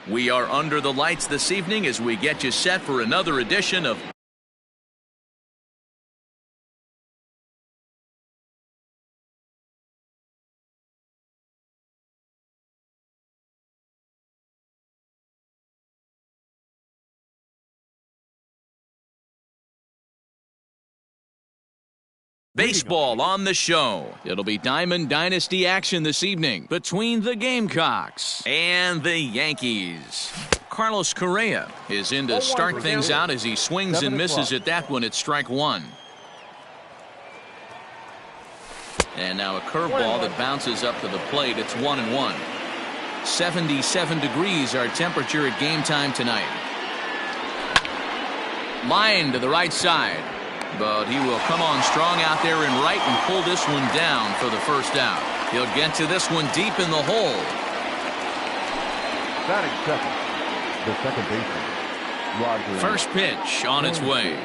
We are under the lights this evening as we get you set for another edition of baseball on the show. It'll be Diamond Dynasty action this evening between the Gamecocks and the Yankees. Carlos Correa is in to start things out as he swings and misses at that one at strike one. And now a curveball that bounces up to the plate. It's 1-1. 77 degrees our temperature at game time tonight. Line to the right side. But he will come on strong out there in right and pull this one down for the first out. He'll get to this one deep in the hole. Batting second, the second baseman, Roger. First pitch on its way.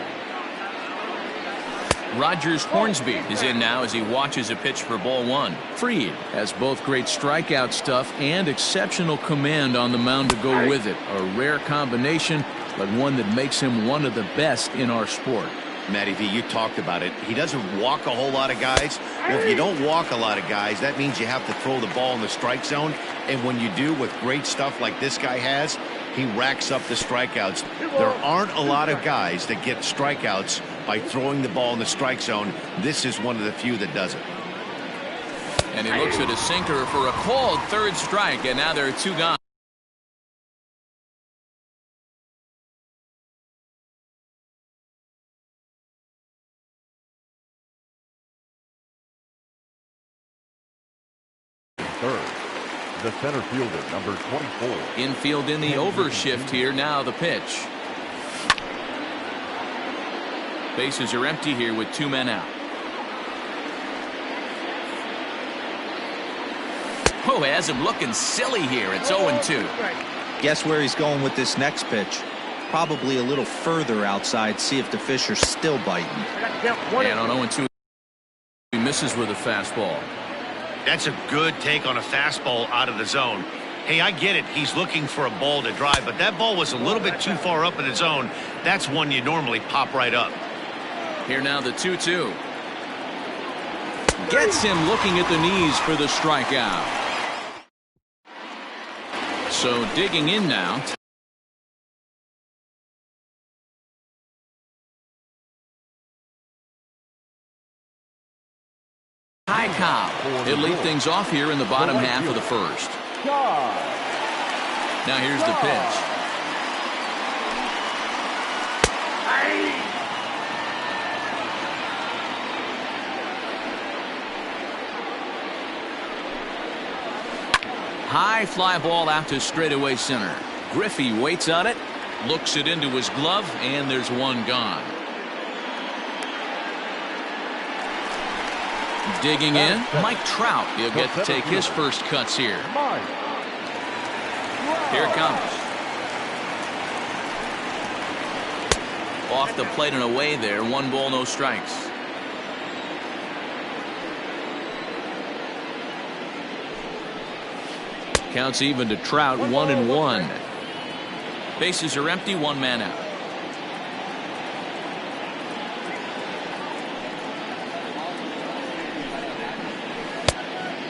Rogers Hornsby is in now as he watches a pitch for ball one. Fried has both great strikeout stuff and exceptional command on the mound to go with it. A rare combination, but one that makes him one of the best in our sport. Matty V, you talked about it. He doesn't walk a whole lot of guys. Well, if you don't walk a lot of guys, that means you have to throw the ball in the strike zone. And when you do, with great stuff like this guy has, he racks up the strikeouts. There aren't a lot of guys that get strikeouts by throwing the ball in the strike zone. This is one of the few that does it. And he looks at a sinker for a called third strike, and now there are two gone. Third, the center fielder, number 24. Infield in the overshift here. Now the pitch. Bases are empty here with two men out. Oh, has him looking silly here. It's 0-2. Guess where he's going with this next pitch? Probably a little further outside. See if the fish are still biting. And on 0-2, he misses with a fastball. That's a good take on a fastball out of the zone. Hey, I get it. He's looking for a ball to drive, but that ball was a little bit too far up in the zone. That's one you normally pop right up. Here now the 2-2. Gets him looking at the knees for the strikeout. So digging in now. High Cobb. He'll lead things off here in the bottom half of the first. Now here's the pitch. High fly ball out to straightaway center. Griffey waits on it, looks it into his glove, and there's one gone. Digging in, Mike Trout. He'll get to take his first cuts here. Here it comes. Off the plate and away there. 1 ball, no strikes. Counts even to Trout, 1-1. Bases are empty, 1 man out.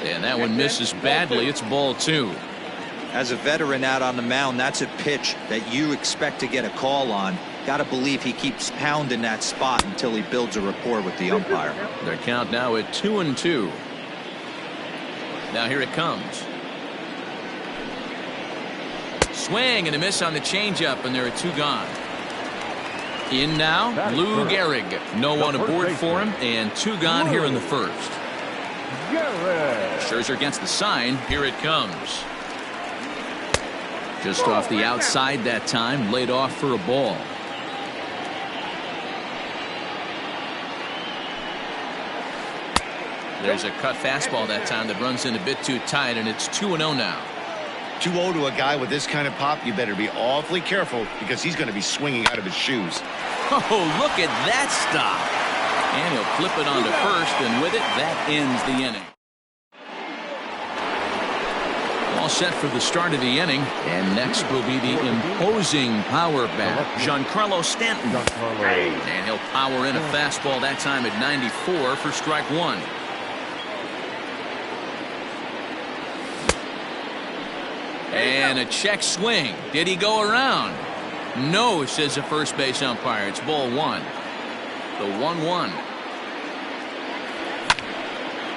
And that one misses badly. It's ball 2. As a veteran out on the mound, that's a pitch that you expect to get a call on. Got to believe he keeps pounding that spot until he builds a rapport with the umpire. Their count now at 2-2. Now here it comes. Swing and a miss on the changeup, and there are 2 gone. In now, Lou Gehrig. No one aboard for him, and 2 gone here in the first. Scherzer against the sign. Here it comes. Just off the outside that time, laid off for a ball. There's a cut fastball that time that runs in a bit too tight, and it's 2-0 now. 2-0 to a guy with this kind of pop, you better be awfully careful because he's going to be swinging out of his shoes. Oh, look at that stop. And he'll flip it onto first, and with it, that ends the inning. All set for the start of the inning, and next will be the imposing power bat, Giancarlo Stanton. And he'll power in a fastball that time at 94 for strike 1. And a check swing. Did he go around? No, says the first base umpire. It's ball 1. The 1-1.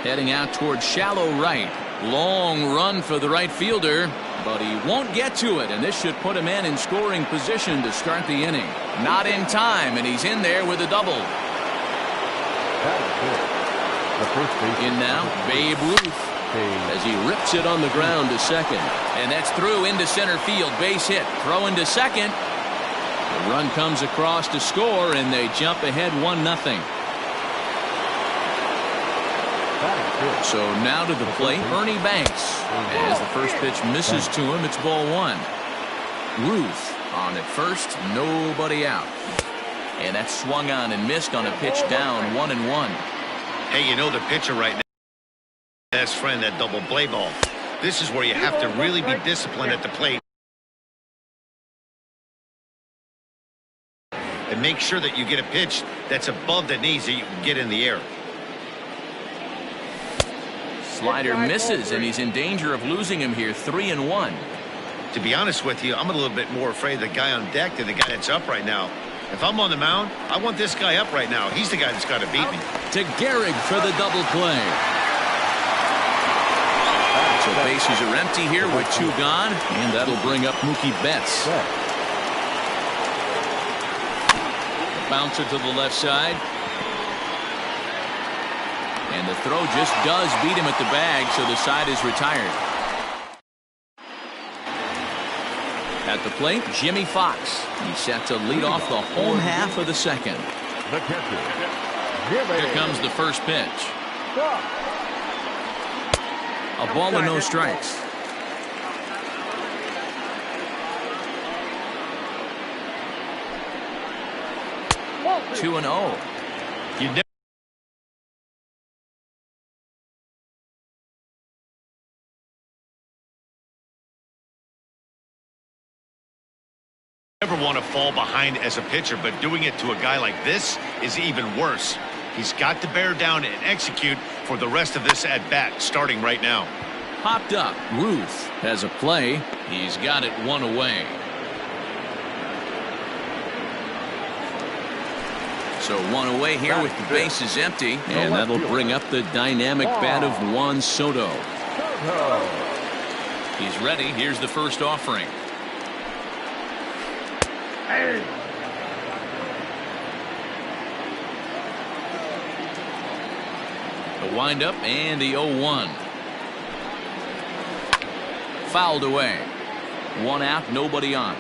Heading out towards shallow right. Long run for the right fielder, but he won't get to it, and this should put him in scoring position to start the inning. Not in time, and he's in there with a double. In now, Babe Ruth, as he rips it on the ground to second. And that's through into center field. Base hit. Throw into second. The run comes across to score, and they jump ahead 1-0. So now to the plate, Ernie Banks. As the first pitch misses to him, it's ball 1. Ruth on at first, nobody out. And that's swung on and missed on a pitch down, 1-1. Hey, you know the pitcher right now, best friend, that double play ball. This is where you have to really be disciplined at the plate. and make sure that you get a pitch that's above the knees that you can get in the air. Slider misses, and he's in danger of losing him here. 3-1. To be honest with you, I'm a little bit more afraid of the guy on deck than the guy that's up right now. If I'm on the mound, I want this guy up right now. He's the guy that's got to beat me. To Gehrig for the double play. So bases are empty here with 2 gone, and that'll bring up Mookie Betts. Bouncer to the left side. And the throw just does beat him at the bag, so the side is retired. At the plate, Jimmy Fox. He's set to lead off the home half of the second. The catcher, Here comes the first pitch. A ball and no strikes. Two and 0. You never want to fall behind as a pitcher, but doing it to a guy like this is even worse. He's got to bear down and execute for the rest of this at-bat, starting right now. Popped up. Ruth has a play. He's got it 1 away. So 1 away here with the bases empty, and that'll bring up the dynamic bat of Juan Soto. He's ready. Here's the first offering. The windup and the 0-1. Fouled away. 1 out, nobody on.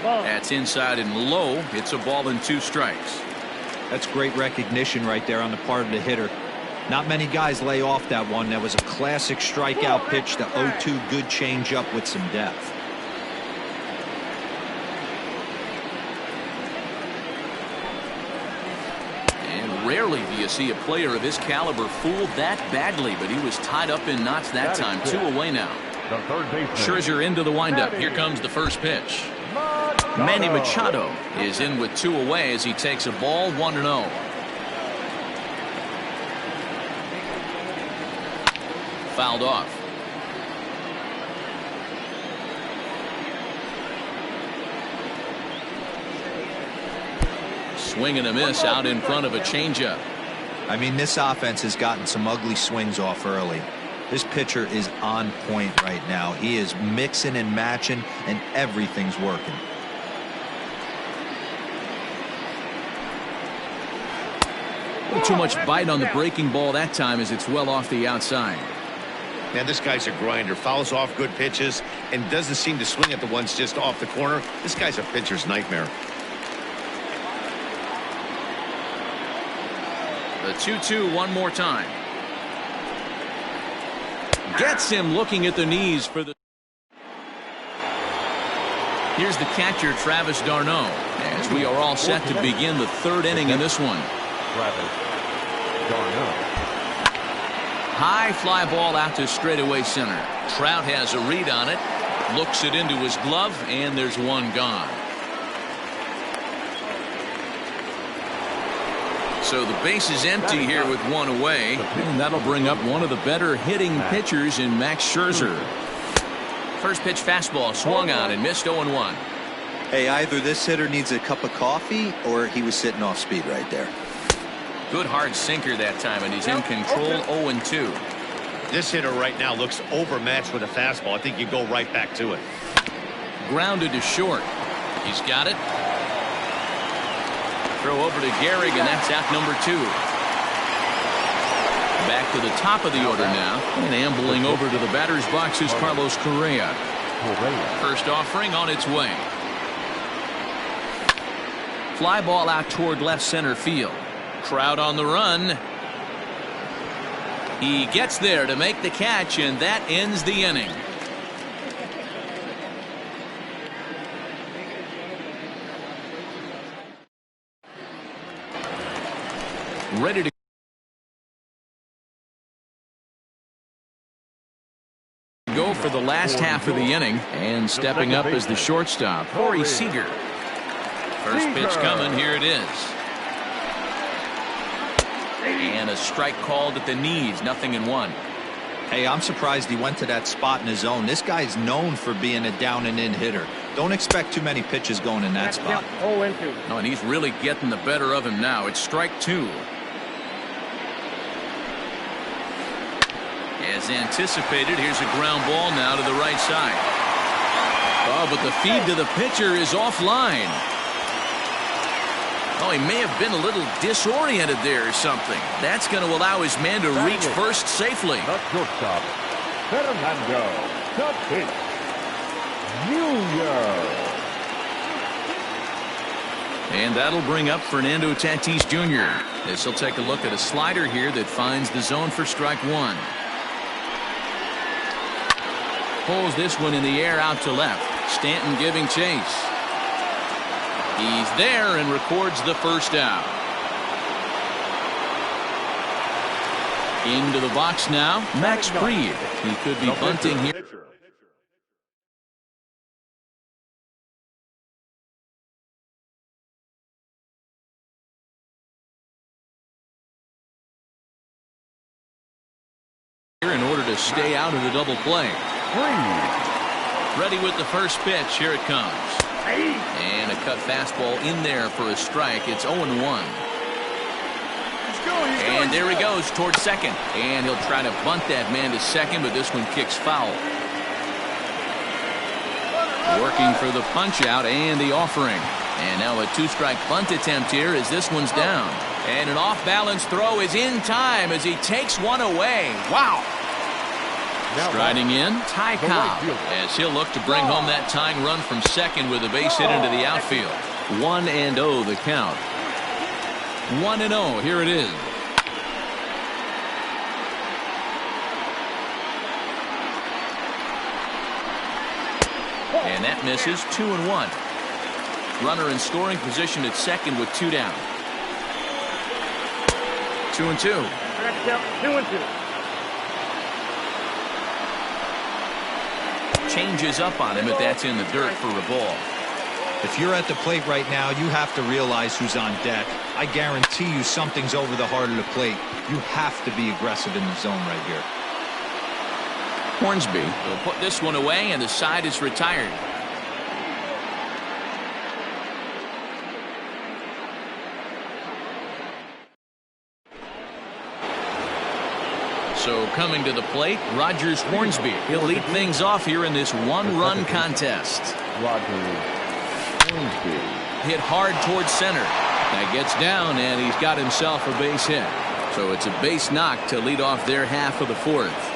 That's inside and low. It's a ball and 2 strikes. That's great recognition right there on the part of the hitter. Not many guys lay off that one. That was a classic strikeout pitch. The 0-2 good changeup with some depth. And rarely do you see a player of his caliber fooled that badly, but he was tied up in knots that time. 2 away now. the third baseman. Scherzer into the windup. Here comes the first pitch. Manny Machado is in with 2 away as he takes a ball 1-0. Fouled off. Swing and a miss out in front of a changeup. I mean, this offense has gotten some ugly swings off early. This pitcher is on point right now. He is mixing and matching, and everything's working. Too much bite on the breaking ball that time as it's well off the outside. Man, this guy's a grinder. Fouls off good pitches and doesn't seem to swing at the ones just off the corner. This guy's a pitcher's nightmare. The 2-2 one more time. Gets him looking at the knees for the... Here's the catcher, Travis d'Arnaud, as we are all set to begin the 3rd inning in this one. Travis d'Arnaud. High fly ball out to straightaway center. Trout has a read on it, looks it into his glove, and there's one gone. So the base is empty here with 1 away, and that'll bring up one of the better hitting pitchers in Max Scherzer. First pitch fastball swung on and missed 0-1. Hey, either this hitter needs a cup of coffee or he was sitting off speed right there. Good hard sinker that time, and he's in control. 0-2. This hitter right now looks overmatched with a fastball. I think you go right back to it. Grounded to short. He's got it. Throw over to Gehrig, and that's out number 2. Back to the top of the order now, and ambling over to the batter's box is Carlos Correa. First offering on its way. Fly ball out toward left center field. Crowd on the run. He gets there to make the catch, and that ends the inning. Ready to go go for the last half of the inning. And stepping up as the shortstop, Corey Seager. First pitch coming. Here it is. And a strike called at the knees. 0-1. Hey, I'm surprised he went to that spot in his zone. This guy's known for being a down and in hitter. Don't expect too many pitches going in that spot. No, and he's really getting the better of him now. It's strike 2. As anticipated, here's a ground ball now to the right side. Oh, but the feed to the pitcher is offline. Oh, he may have been a little disoriented there or something. That's going to allow his man to reach first safely. The shortstop, Fernando Tatis Jr. And that'll bring up Fernando Tatis Jr. As he'll take a look at a slider here that finds the zone for strike 1. Pulls this one in the air out to left. Stanton giving chase. He's there and records the first out. Into the box now, Max Fried. He could be bunting here. In order to stay out of the double play. Ready with the first pitch. Here it comes. And a cut fastball in there for a strike. It's 0-1. And there he goes towards second. And he'll try to bunt that man to second, but this one kicks foul. Working for the punch out and the offering. And now a 2-strike bunt attempt here as this one's down. And an off-balance throw is in time as he takes one away. Wow. Striding in, Ty Cobb, as he'll look to bring home that tying run from second with a base hit into the outfield. 1-0 the count. 1-0, here it is. And that misses. 2-1. Runner in scoring position at second with 2 down. 2-2. 2-2. Changes up on him, but that's in the dirt for a ball. If you're at the plate right now, you have to realize who's on deck. I guarantee you something's over the heart of the plate. You have to be aggressive in the zone right here. Hornsby will put this one away, and the side is retired. So coming to the plate, Rogers Hornsby. He'll lead things off here in this one-run contest. Rogers Hornsby. Hit hard towards center. That gets down, and he's got himself a base hit. So it's a base knock to lead off their half of the 4th.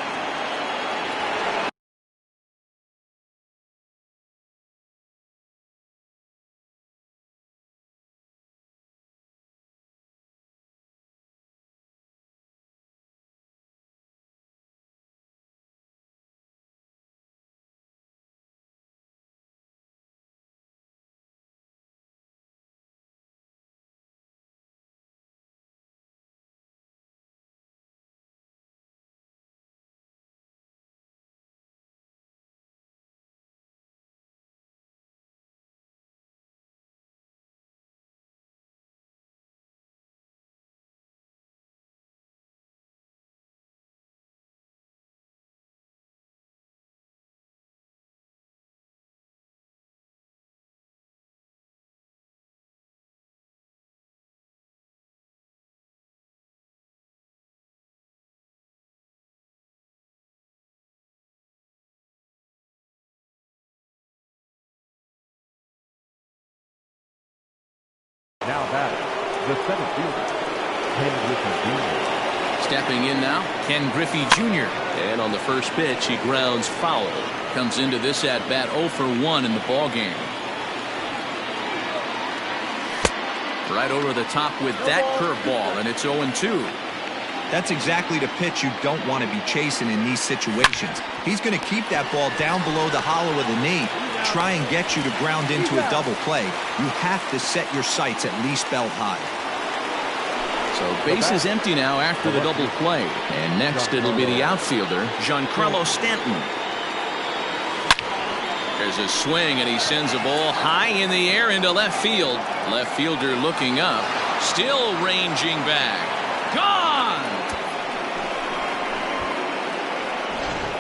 Now back, the center fielder, Ken Griffey Jr. Stepping in now, Ken Griffey Jr. And on the first pitch, he grounds foul. Comes into this at-bat 0 for 1 in the ballgame. Right over the top with that curveball, and it's 0-2. That's exactly the pitch you don't want to be chasing in these situations. He's going to keep that ball down below the hollow of the knee, try and get you to ground into a double play. You have to set your sights at least belt high. So base is empty now after the double play. And next it'll be the outfielder, Giancarlo Stanton. There's a swing, and he sends a ball high in the air into left field. Left fielder looking up, still ranging back. Gone!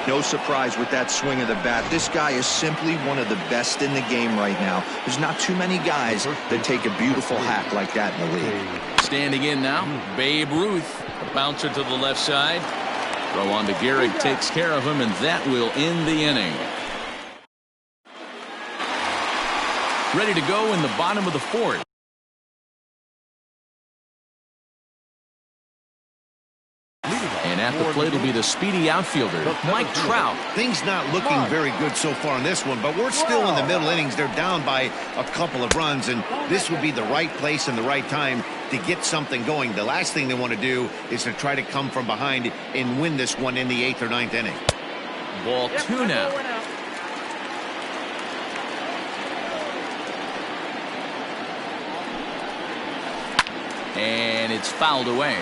No surprise with that swing of the bat. This guy is simply one of the best in the game right now. There's not too many guys that take a beautiful hack like that in the league. Standing in now, Babe Ruth. A bouncer to the left side. Throw on to Gehrig, takes care of him, and that will end the inning. Ready to go in the bottom of the fourth. And at the plate will be the speedy outfielder, Mike Trout. Things not looking very good so far in this one, but we're still in the middle innings. They're down by a couple of runs, and this would be the right place and the right time to get something going. The last thing they want to do is to try to come from behind and win this one in the 8th or 9th inning. Ball 2 now. And it's fouled away.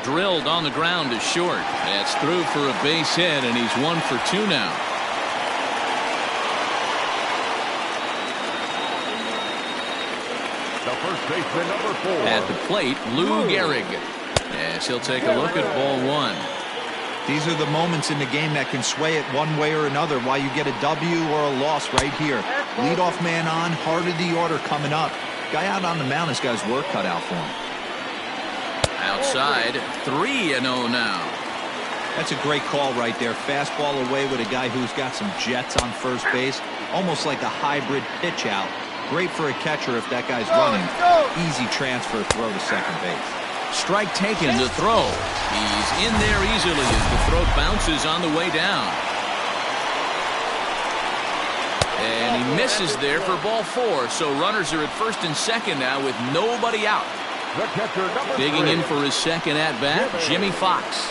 Drilled on the ground to short. That's through for a base hit, and he's 1 for 2 now. The first baseman, number 4. At the plate, Lou Gehrig. Yes, he'll take a look at ball 1. These are the moments in the game that can sway it one way or another, why you get a W or a loss right here. Leadoff man on, heart of the order coming up. Guy out on the mound has got his work cut out for him. Outside, 3-0 now. That's a great call right there. Fastball away with a guy who's got some jets on first base. Almost like a hybrid pitch out. Great for a catcher if that guy's running. Easy transfer throw to second base. Strike taken, the throw. He's in there easily as the throw bounces on the way down. And he misses there for ball 4. So runners are at first and second now with nobody out. The catcher, number 3. Digging in for his second at-bat, Jimmy Fox.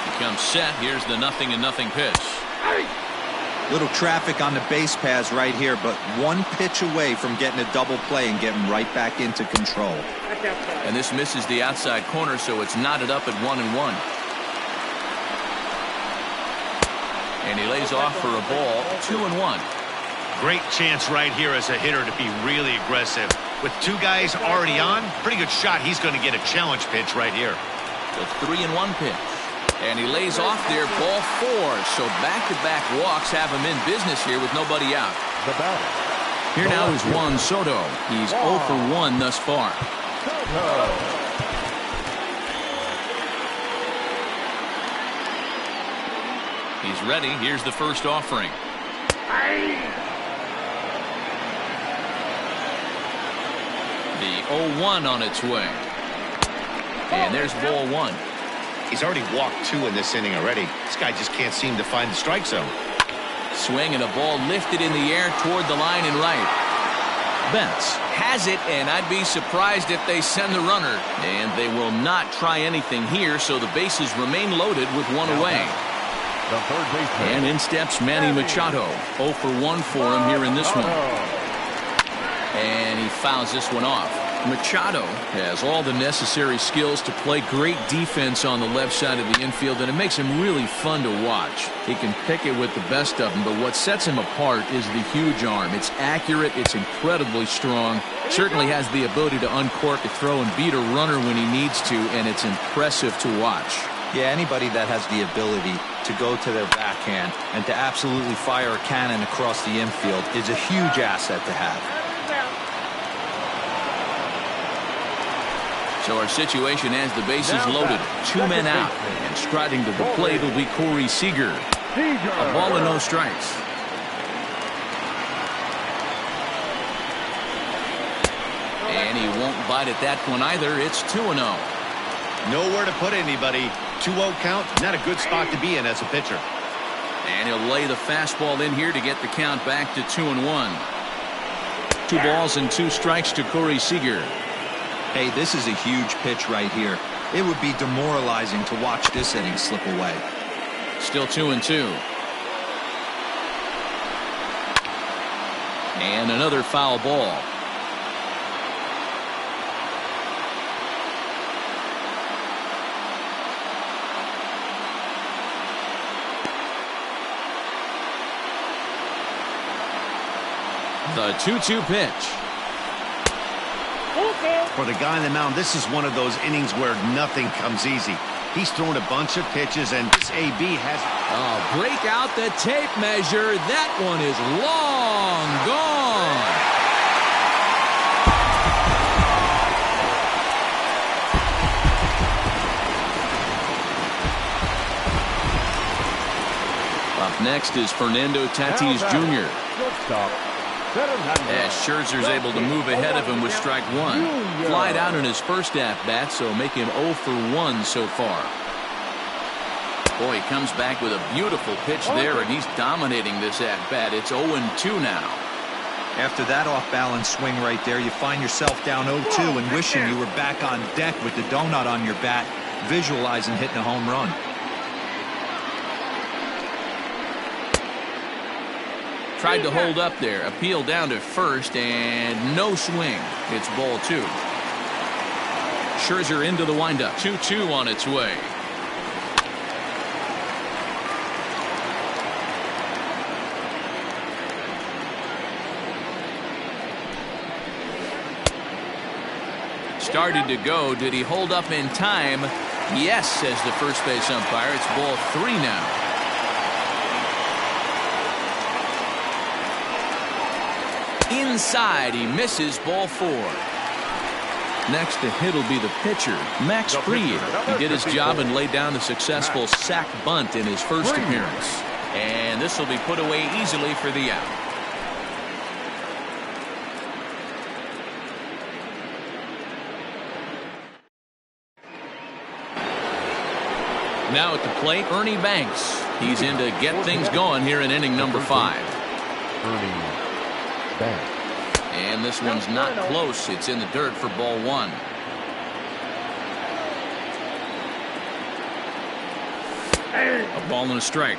He comes set. Here's the 0-0 pitch. Little traffic on the base paths right here, but one pitch away from getting a double play and getting right back into control. And this misses the outside corner, so it's knotted up at 1-1. And he lays off for a ball, 2-1. Great chance right here as a hitter to be really aggressive. With 2 guys already on, pretty good shot. He's going to get a challenge pitch right here. The 3-1 pitch. And he lays off there, ball 4. So back-to-back walks have him in business here with nobody out. The batter. Here now is Juan Soto. He's 0 for 1 thus far. He's ready. Here's the first offering. The 0-1 on its way. And there's ball 1. He's already walked 2 in this inning already. This guy just can't seem to find the strike zone. Swing and a ball lifted in the air toward the line and right. Betts has it, and I'd be surprised if they send the runner. And they will not try anything here, so the bases remain loaded with 1 away. The third baseman. And in steps Manny Machado. 0 for 1 for him here in this one. And he fouls this one off. Machado has all the necessary skills to play great defense on the left side of the infield, and it makes him really fun to watch. He can pick it with the best of them, but what sets him apart is the huge arm. It's accurate, it's incredibly strong, certainly has the ability to uncork a throw and beat a runner when he needs to, and it's impressive to watch. Yeah, anybody that has the ability to go to their backhand and to absolutely fire a cannon across the infield is a huge asset to have. So our situation has the bases loaded. 2 men out. And striding to the plate will be Corey Seager. A ball and no strikes. And he won't bite at that one either. It's 2-0. Nowhere to put anybody. 2-0 count. Not a good spot to be in as a pitcher. And he'll lay the fastball in here to get the count back to 2-1. 2 balls and 2 strikes to Corey Seager. Hey, this is a huge pitch right here. It would be demoralizing to watch this inning slip away. Still 2-2. And another foul ball. The 2-2 pitch. For the guy on the mound, this is one of those innings where nothing comes easy. He's thrown a bunch of pitches, and this AB has... Oh, break out the tape measure. That one is long gone. Up next is Fernando Tatis Jr. Shortstop. As Scherzer's able to move ahead of him with strike one. Flied out in his first at-bat, so make him 0 for 1 so far. Boy, he comes back with a beautiful pitch there, and he's dominating this at-bat. It's 0-2 now. After that off-balance swing right there, you find yourself down 0-2 and wishing you were back on deck with the donut on your bat, visualizing hitting a home run. Tried to hold up there. Appeal down to first, and no swing. It's ball 2. Scherzer into the windup. 2-2 on its way. Started to go. Did he hold up in time? Yes, says the first base umpire. It's ball 3 now. Inside, he misses, ball 4. Next to hit will be the pitcher, Max Fried. He did his job and laid down a successful sac bunt in his first appearance. And this will be put away easily for the out. Now at the plate, Ernie Banks. He's in to get things going here in inning number 5. Ernie Banks. And this one's not close. It's in the dirt for ball 1. A ball and a strike.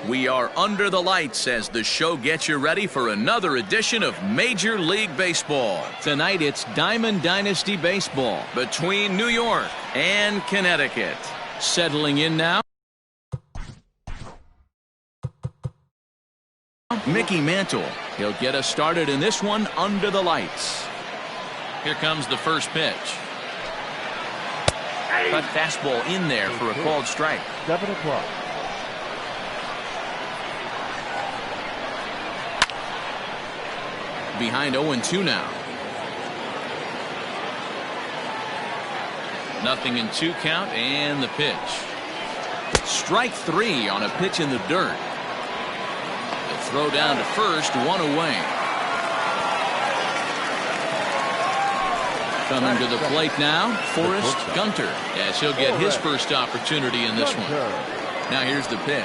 We are under the lights as the show gets you ready for another edition of Major League Baseball. Tonight it's Diamond Dynasty Baseball between New York and Connecticut. Settling in now, Mickey Mantle. He'll get us started in this one under the lights. Here comes the first pitch. Cut fastball in there for a called strike. 7 o'clock. Behind 0-2 now. Nothing in 2 count and the pitch. Strike 3 on a pitch in the dirt. The throw down to first, 1 away. Coming to the plate now, Forrest Gunter, as he'll get his first opportunity in this one. Now here's the pitch.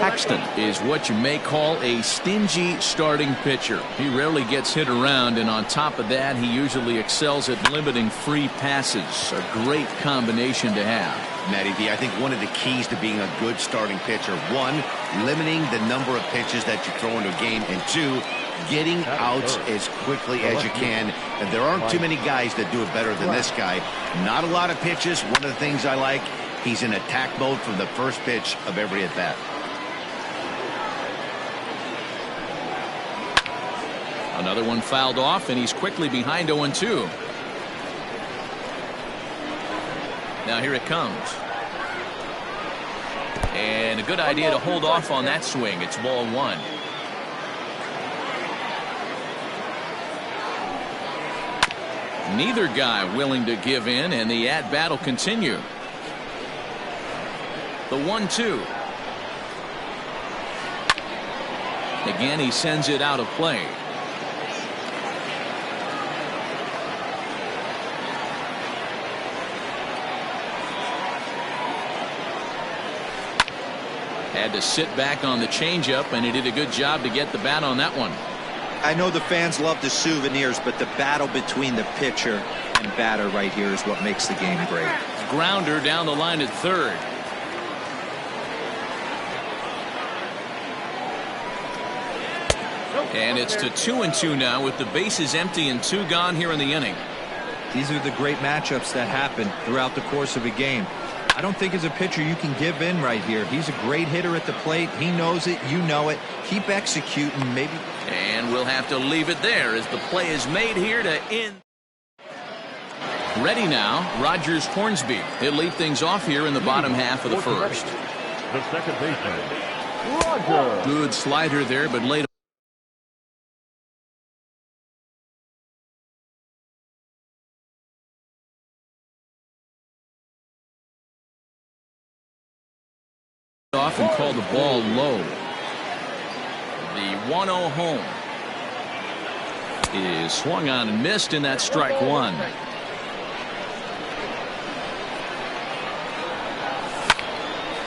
Paxton is what you may call a stingy starting pitcher. He rarely gets hit around, and on top of that, he usually excels at limiting free passes. A great combination to have. Matty D, I think one of the keys to being a good starting pitcher, 1, limiting the number of pitches that you throw into a game, and 2, getting outs as quickly as you can. And there aren't too many guys that do it better than this guy. Not a lot of pitches. One of the things I like, he's in attack mode from the first pitch of every at-bat. Another one fouled off, and he's quickly behind 0-2. Now here it comes. And a good idea to hold off on that swing. It's ball 1. Neither guy willing to give in, and the at-bat will continue. The 1-2. Again, he sends it out of play. Had to sit back on the changeup, and he did a good job to get the bat on that one. I know the fans love the souvenirs, but the battle between the pitcher and batter right here is what makes the game great. Grounder down the line at third. And it's to 2-2 now with the bases empty and 2 gone here in the inning. These are the great matchups that happen throughout the course of a game. I don't think as a pitcher you can give in right here. He's a great hitter at the plate. He knows it. You know it. Keep executing. Maybe. And we'll have to leave it there as the play is made here to end. Ready now, Rogers Hornsby. He'll lead things off here in the bottom half of the first. The second baseman, Rogers. Good slider there, but late. Off and called the ball low. The 1-0 home is swung on and missed, and that's strike 1.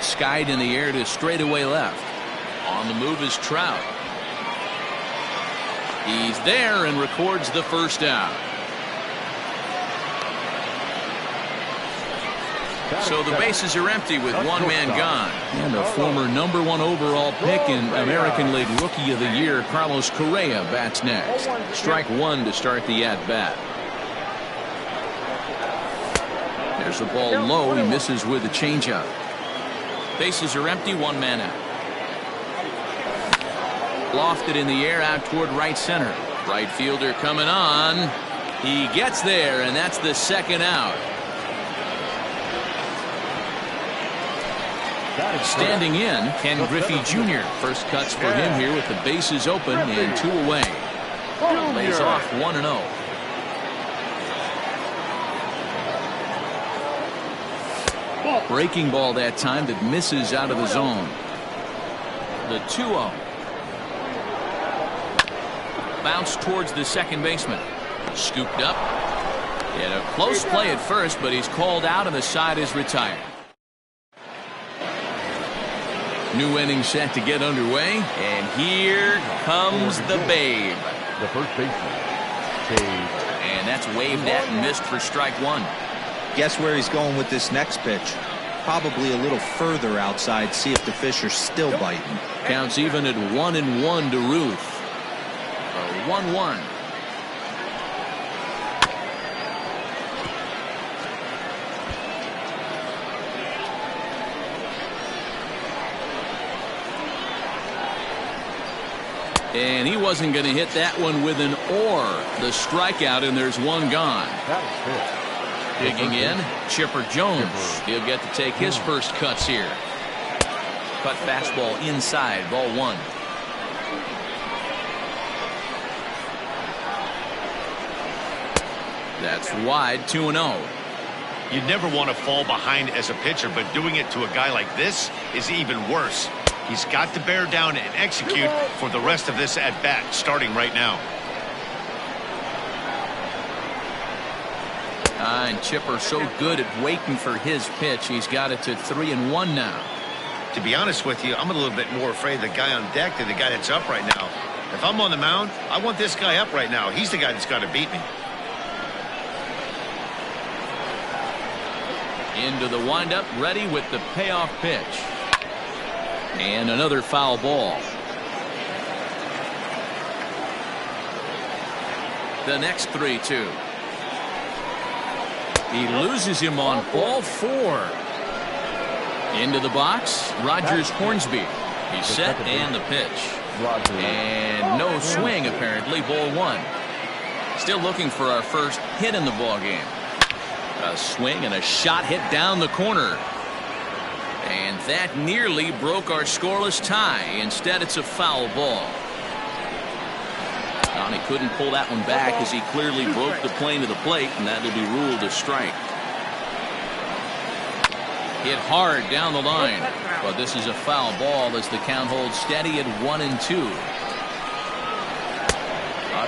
Skied in the air to straightaway left. On the move is Trout. He's there and records the first out. So the bases are empty with 1 man gone. And a former #1 overall pick in American League Rookie of the Year, Carlos Correa, bats next. Strike 1 to start the at-bat. There's the ball low. He misses with the changeup. Bases are empty, 1 man out. Lofted in the air out toward right center. Right fielder coming on. He gets there, and that's the second out. Standing in, Ken Griffey Jr. First cuts for him here with the bases open and 2 away. Lays off 1-0. Breaking ball that time that misses out of the zone. The 2-0. Bounce towards the second baseman. Scooped up. And a close play at first, but he's called out and the side is retired. New inning set to get underway, and here comes the Babe. The first baseman, Babe. And that's waved at and missed for strike 1. Guess where he's going with this next pitch. Probably a little further outside. See if the fish are still biting. Counts even at 1-1 to Ruth. 1-1. And he wasn't going to hit that one with an oar. The strikeout, and there's one gone. Digging in, Chipper Jones. He'll get to take his first cuts here. Cut fastball inside, ball one. That's wide, 2-0. You'd never want to fall behind as a pitcher, but doing it to a guy like this is even worse. He's got to bear down and execute for the rest of this at-bat, starting right now. And Chipper so good at waiting for his pitch. He's got it to 3-1 now. To be honest with you, I'm a little bit more afraid of the guy on deck than the guy that's up right now. If I'm on the mound, I want this guy up right now. He's the guy that's got to beat me. Into the windup, ready with the payoff pitch. And another foul ball. The next 3-2. He loses him on ball 4. Into the box, Rogers Hornsby. He's set and the pitch. And no swing apparently, ball 1. Still looking for our first hit in the ball game. A swing and a shot hit down the corner. And that nearly broke our scoreless tie. Instead, it's a foul ball. And he couldn't pull that one back as he clearly broke the plane to the plate, and that'll be ruled a strike. Hit hard down the line, but this is a foul ball as the count holds steady at 1-2.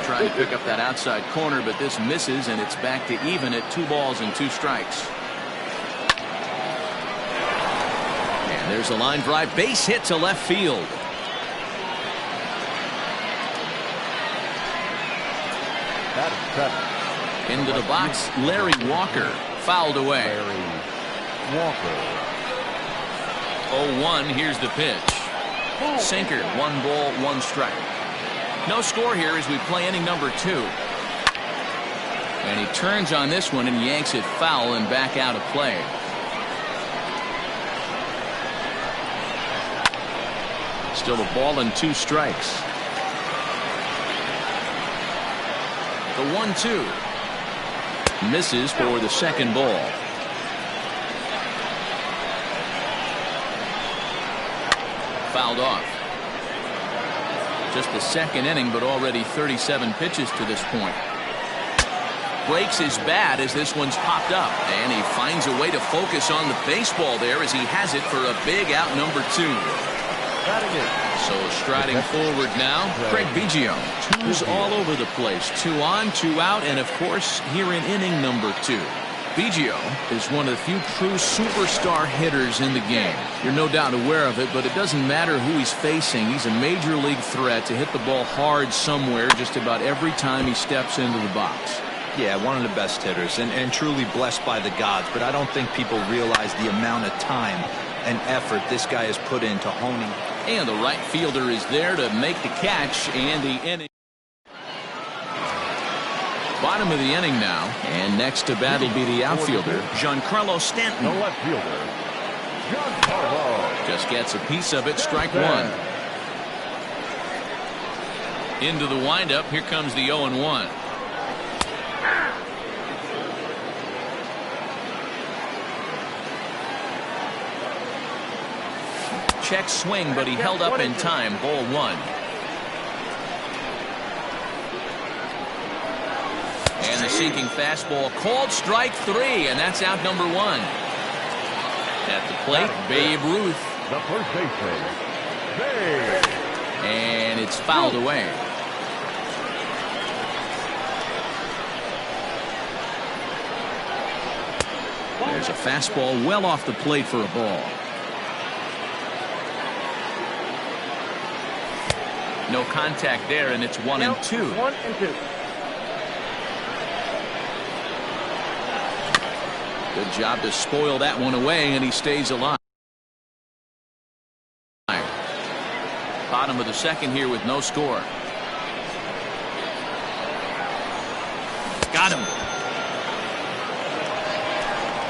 Trying to pick up that outside corner, but this misses, and it's back to even at 2 balls and 2 strikes. And there's a line drive, base hit to left field. Into the box, Larry Walker, fouled away. 0-1, here's the pitch. Sinker, 1 ball, 1 strike. No score here as we play inning number 2. And he turns on this one and yanks it foul and back out of play. Still a ball and 2 strikes. The 1-2. Misses for the second ball. Fouled off. Just the second inning, but already 37 pitches to this point. Breaks his bat as this one's popped up, and he finds a way to focus on the baseball there as he has it for a big out number 2. So striding forward now, Craig Biggio. 2s all over the place. 2 on, 2 out, and of course here in inning number 2. Biggio is one of the few true superstar hitters in the game. You're no doubt aware of it, but it doesn't matter who he's facing. He's a major league threat to hit the ball hard somewhere just about every time he steps into the box. Yeah, one of the best hitters and truly blessed by the gods, but I don't think people realize the amount of time and effort this guy has put into honing. And the right fielder is there to make the catch, and the inning. Bottom of the inning now, and next to bat will be the outfielder, Giancarlo Stanton. The left fielder, Giancarlo. Just gets a piece of it, strike 1. Into the windup, here comes the 0-1. Check swing, but he held up in time, ball 1. And the sinking fastball called strike 3, and that's out number 1. At the plate, Babe Ruth. The first baseman, Babe. And it's fouled away. There's a fastball well off the plate for a ball. No contact there, and it's 1-2. 1-2. Good job to spoil that one away, and he stays alive. Bottom of the second here with no score. Got him.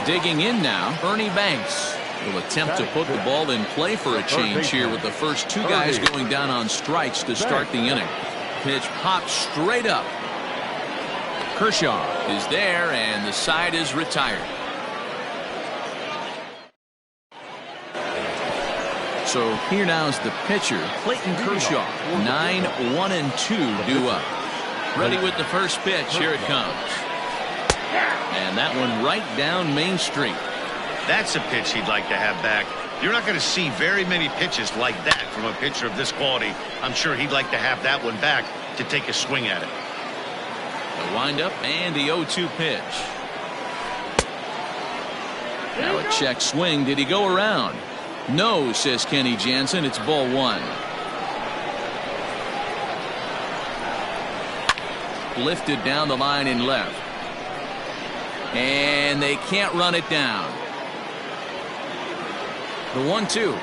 Digging in now, Ernie Banks will attempt to put the ball in play for a change here with the first two guys going down on strikes to start the inning. Pitch pops straight up. Kershaw is there, and the side is retired. So here now is the pitcher, Clayton Kershaw. 9-1-2 due up. Ready with the first pitch. Here it comes. And that one right down Main Street. That's a pitch he'd like to have back. You're not going to see very many pitches like that from a pitcher of this quality. I'm sure he'd like to have that one back to take a swing at it. The windup and the 0-2 pitch. Now a check swing. Did he go around? No, says Kenny Jansen. It's ball one. Lifted down the line in left. And they can't run it down. The 1-2.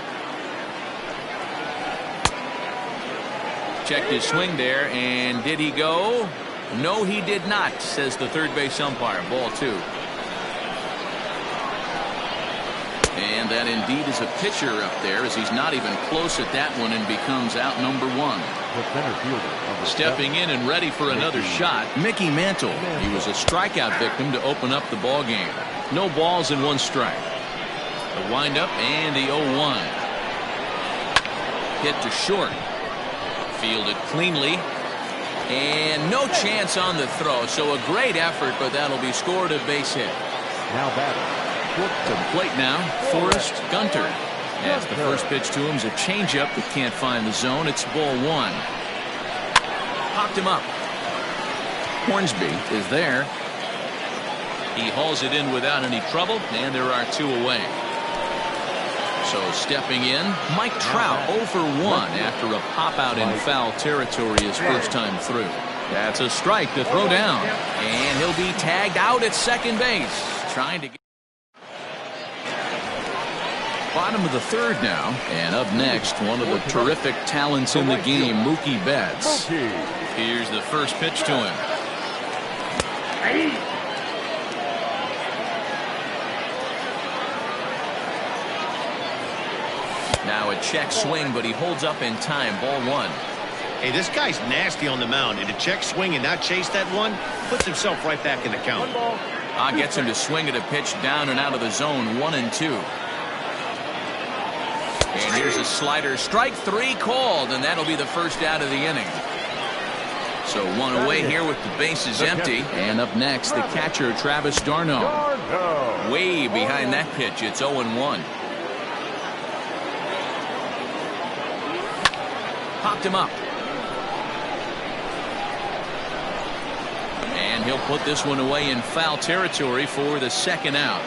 Checked his swing there, and did he go? No, he did not, says the third base umpire. Ball two. And that indeed is a pitcher up there, as he's not even close at that one and becomes out number one. Stepping in and ready for another shot, Mickey Mantle. He was a strikeout victim to open up the ball game. No balls and one strike. The windup and the 0-1. Hit to short. Fielded cleanly. And no chance on the throw. So a great effort, but that'll be scored a base hit. Now batting. To the plate now, Forrest Gunter. As the first pitch to him is a changeup that can't find the zone. It's ball one. Popped him up. Hornsby is there. He hauls it in without any trouble, and there are two away. So stepping in, Mike Trout 0 for 1 after a pop out in foul territory his first time through. That's a strike to throw down, and he'll be tagged out at second base, trying to get. Bottom of the third now, and up next, one of the terrific talents in the game, Mookie Betts. Here's the first pitch to him. Now a check swing, but he holds up in time. Ball one. Hey, this guy's nasty on the mound, and to check swing and not chase that one puts himself right back in the count. Gets him to swing at a pitch down and out of the zone. 1-2. And here's a slider. Strike three called, and that'll be the first out of the inning. So one away here with the bases empty. And up next, the catcher, Travis d'Arnaud. Way behind that pitch. It's 0-1. Popped him up. And he'll put this one away in foul territory for the second out.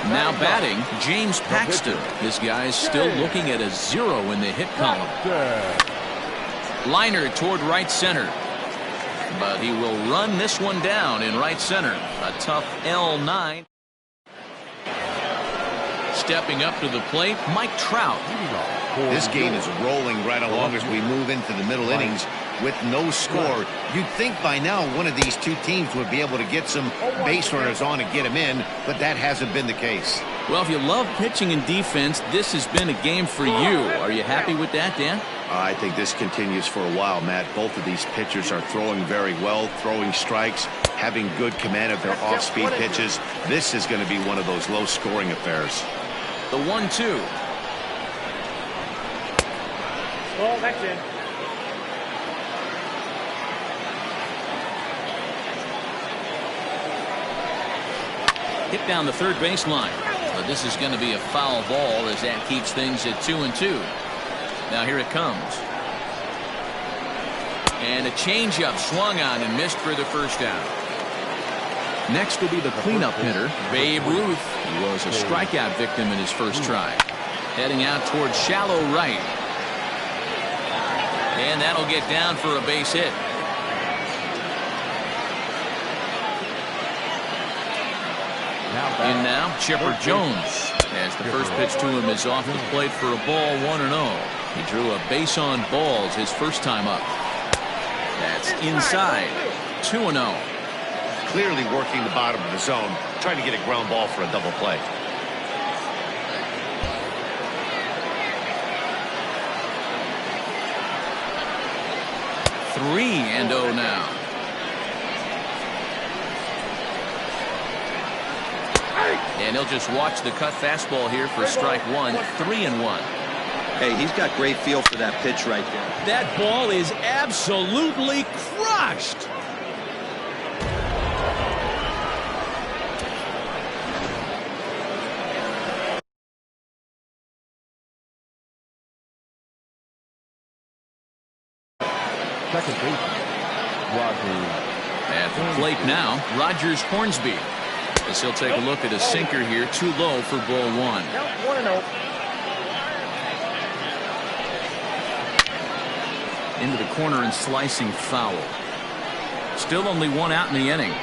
Now batting, James Paxton. This guy's still looking at a 0 in the hit column. Liner toward right center. But he will run this one down in right center. A tough L9. Stepping up to the plate, Mike Trout. This game is rolling right along as we move into the middle innings with no score. You'd think by now one of these two teams would be able to get some base runners on and get them in, but that hasn't been the case. Well, if you love pitching and defense, this has been a game for you. Are you happy with that, Dan? I think this continues for a while, Matt. Both of these pitchers are throwing very well, throwing strikes, having good command of their off-speed pitches. This is going to be one of those low-scoring affairs. The 1-2. Well, that's in. Hit down the third baseline. But this is going to be a foul ball as that keeps things at 2-2. Now here it comes. And a changeup swung on and missed for the first out. Next will be the cleanup hitter, Babe Ruth. He was a strikeout victim in his first try. Heading out towards shallow right. And that'll get down for a base hit. In now, Chipper Jones. As the first pitch to him is off the plate for a ball, 1-0. He drew a base on balls his first time up. That's inside, 2-0. Clearly working the bottom of the zone, trying to get a ground ball for a double play. Three and 0 now. And he'll just watch the cut fastball here for strike one, 3-1. Hey, he's got great feel for that pitch right there. That ball is absolutely crushed. Second baseman, Rogers. At the plate now, Rogers Hornsby. As he'll take a look at a sinker here, too low for ball one. 1-0. Into the corner and slicing foul. Still only one out in the inning.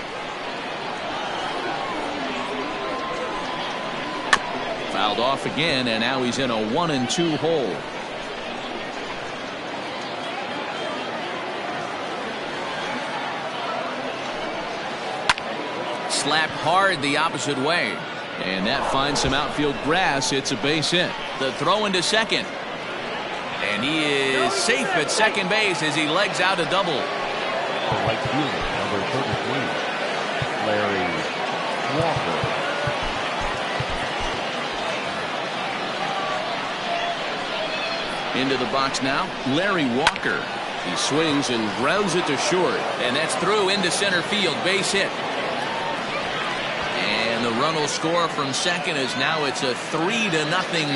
Fouled off again, and now he's in a 1-2 hole. Slapped hard the opposite way, and that finds some outfield grass. It's a base hit. The throw into second, and he is safe at second base as he legs out a double. The right fielder, number 33, Larry Walker. Into the box now, Larry Walker. He swings and grounds it to short, and that's through into center field, base hit. The run will score from second as now it's a 3-0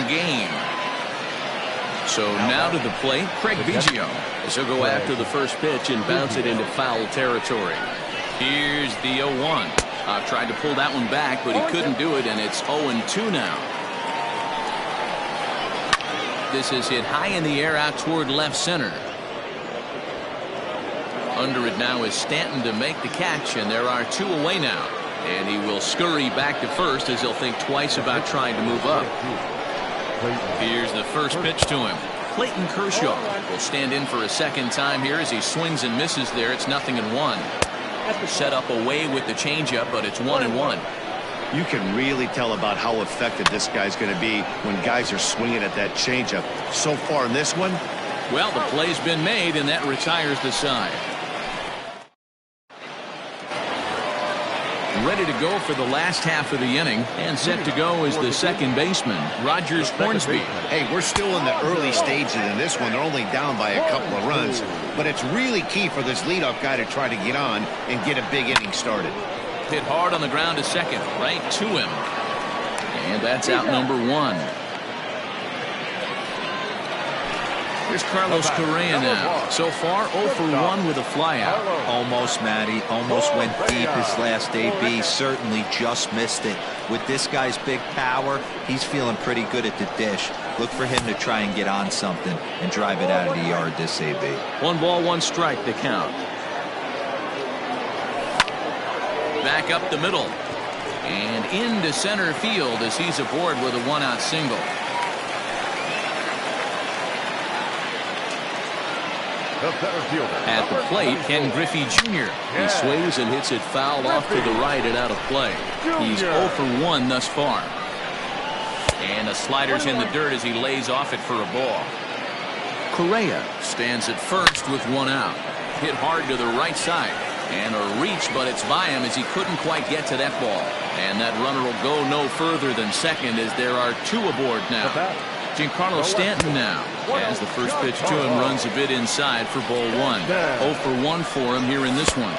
game. So now to the plate, Craig Biggio, as he'll go after the first pitch and bounce it into foul territory. Here's the 0-1. Tried to pull that one back, but he couldn't do it, and it's 0-2 now. This is hit high in the air out toward left center. Under it now is Stanton to make the catch, and there are two away now. And he will scurry back to first as he'll think twice about trying to move up. Here's the first pitch to him. Clayton Kershaw will stand in for a second time here as he swings and misses there. It's 0-1. Set up away with the changeup, but it's 1-1. You can really tell about how effective this guy's going to be when guys are swinging at that changeup. So far in this one, well, the play's been made, and that retires the side. Ready to go for the last half of the inning, and set to go is the second baseman, Rogers Hornsby. Hey, we're still in the early stages in this one. They're only down by a couple of runs, but it's really key for this leadoff guy to try to get on and get a big inning started. Hit hard on the ground to second, right to him. And that's out number one. Here's Carlos Correa now. So far, 0 for 1 with a flyout. Almost, Matty. Almost went deep his last AB. Certainly just missed it. With this guy's big power, he's feeling pretty good at the dish. Look for him to try and get on something and drive it out of the yard this AB. 1 ball, 1 strike to count. Back up the middle. And into center field as he's aboard with a 1-out single. At the plate, Ken Griffey Jr. He swings and hits it foul off to the right and out of play. He's 0 for 1 thus far. And the slider's in the dirt as he lays off it for a ball. Correa stands at first with 1 out. Hit hard to the right side. And a reach, but it's by him as he couldn't quite get to that ball. And that runner will go no further than second as there are 2 aboard now. Giancarlo Stanton now, as the first pitch to him runs a bit inside for ball 1. 0 for 1 for him here in this one.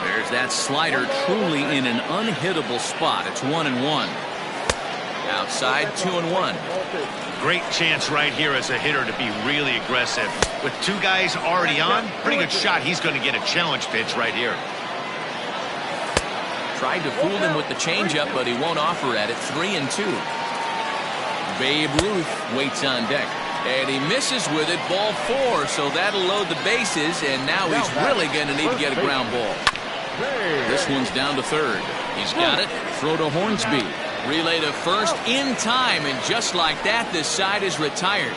There's that slider truly in an unhittable spot. It's 1-1. Outside, 2-1. Great chance right here as a hitter to be really aggressive. With 2 guys already on, pretty good shot. He's going to get a challenge pitch right here. Tried to fool him with the changeup, but he won't offer at it. 3-2. Babe Ruth waits on deck, and he misses with it. Ball 4, so that'll load the bases, and now he's really going to need to get a ground ball. This one's down to third. He's got it. Throw to Hornsby. Relay to first in time, and just like that, this side is retired.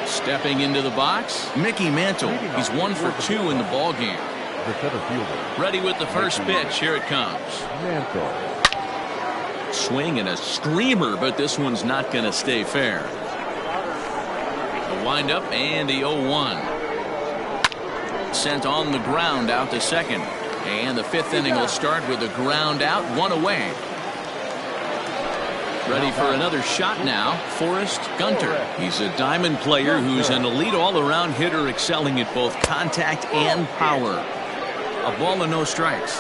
Stepping into the box, Mickey Mantle. He's 1 for 2 in the ball game. The center fielder. Ready with the first pitch. Here it comes. Mantle. Swing and a screamer, but this one's not going to stay fair. The windup and the 0-1. Sent on the ground out to second. And the 5th inning will start with a ground out, 1 away. Ready for another shot now, Forrest Gunter. He's a diamond player who's an elite all-around hitter, excelling at both contact and power. A ball and no strikes.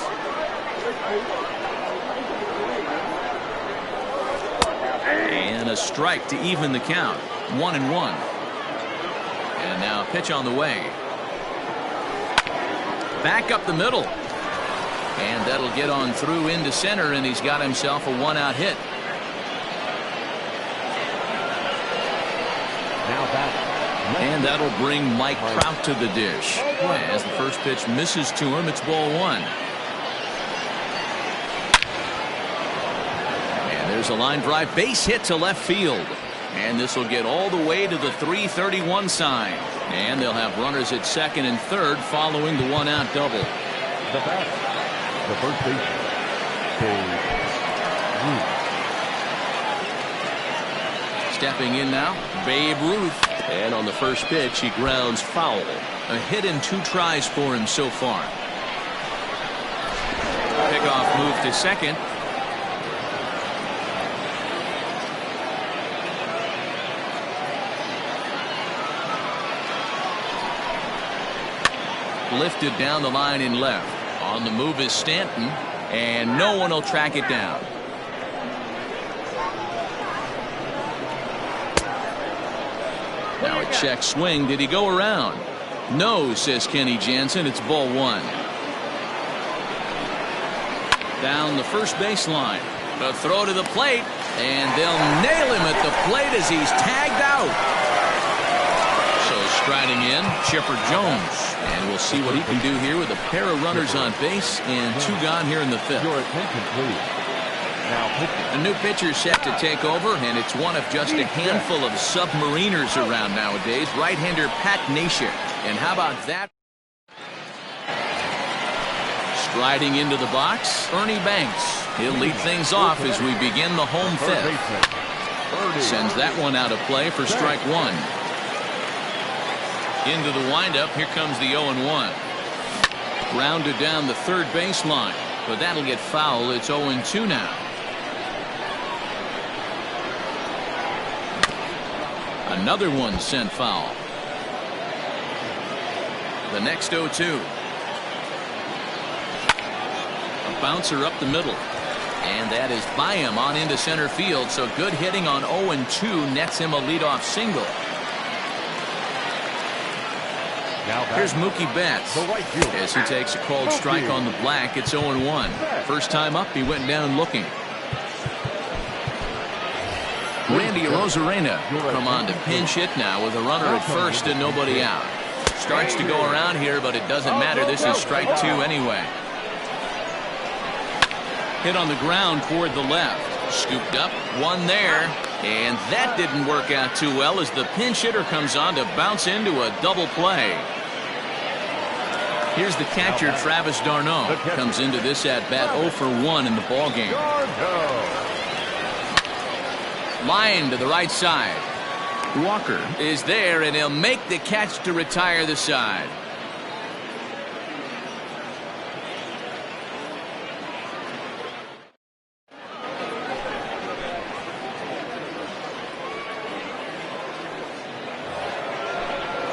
And a strike to even the count. 1-1. And now a pitch on the way. Back up the middle. And that'll get on through into center, and he's got himself a 1-out hit. And that'll bring Mike Trout to the dish. As the first pitch misses to him, it's ball 1. And there's a line drive, base hit to left field. And this will get all the way to the 331 sign. And they'll have runners at second and third following the 1-out double. The batter, the first baseman, Babe Ruth. Stepping in now, Babe Ruth. And on the first pitch, he grounds foul. A hit and 2 tries for him so far. Pickoff move to second. Lifted down the line in left. On the move is Stanton, and no one will track it down. Now a check swing. Did he go around? No, says Kenny Jansen. It's ball 1. Down the first baseline. A throw to the plate, and they'll nail him at the plate as he's tagged out. So striding in, Chipper Jones. And we'll see what he can do here with a pair of runners on base and 2 gone here in the 5th. Your attention, please. Now pitching. A new pitcher set to take over, and it's one of just a handful of submariners around nowadays. Right-hander Pat Neshek. And how about that? Striding into the box, Ernie Banks. He'll lead things off as we begin the home 5th. Sends that one out of play for strike 1. Into the windup, here comes the 0-1. Grounded down the third baseline, but that'll get foul. It's 0-2 now. Another one sent foul. The next 0-2. A bouncer up the middle. And that is by him on into center field. So good hitting on 0-2 nets him a leadoff single. Here's Mookie Betts as he takes a called strike on the black. It's 0-1. First time up, he went down looking. Randy Arozarena come on to pinch hit now with a runner at first and nobody out. Starts to go around here, but it doesn't matter. This is strike 2 anyway. Hit on the ground toward the left. Scooped up, one there. And that didn't work out too well as the pinch hitter comes on to bounce into a double play. Here's the catcher, Travis d'Arnaud. Comes into this at-bat 0 for 1 in the ballgame. Line to the right side. Walker is there, and he'll make the catch to retire the side.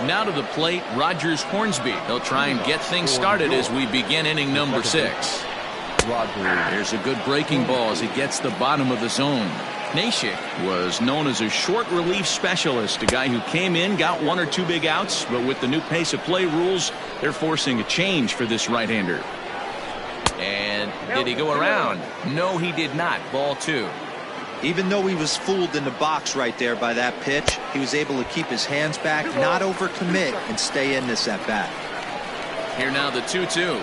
Now to the plate, Rogers Hornsby. They'll try and get things started as we begin inning number 6. There's a good breaking ball as he gets the bottom of the zone. Neshek was known as a short relief specialist, a guy who came in, got 1 or 2 big outs, but with the new pace of play rules, they're forcing a change for this right-hander. And did he go around? No, he did not. Ball 2. Even though he was fooled in the box right there by that pitch, he was able to keep his hands back, not overcommit, and stay in this at bat. Here now the 2-2.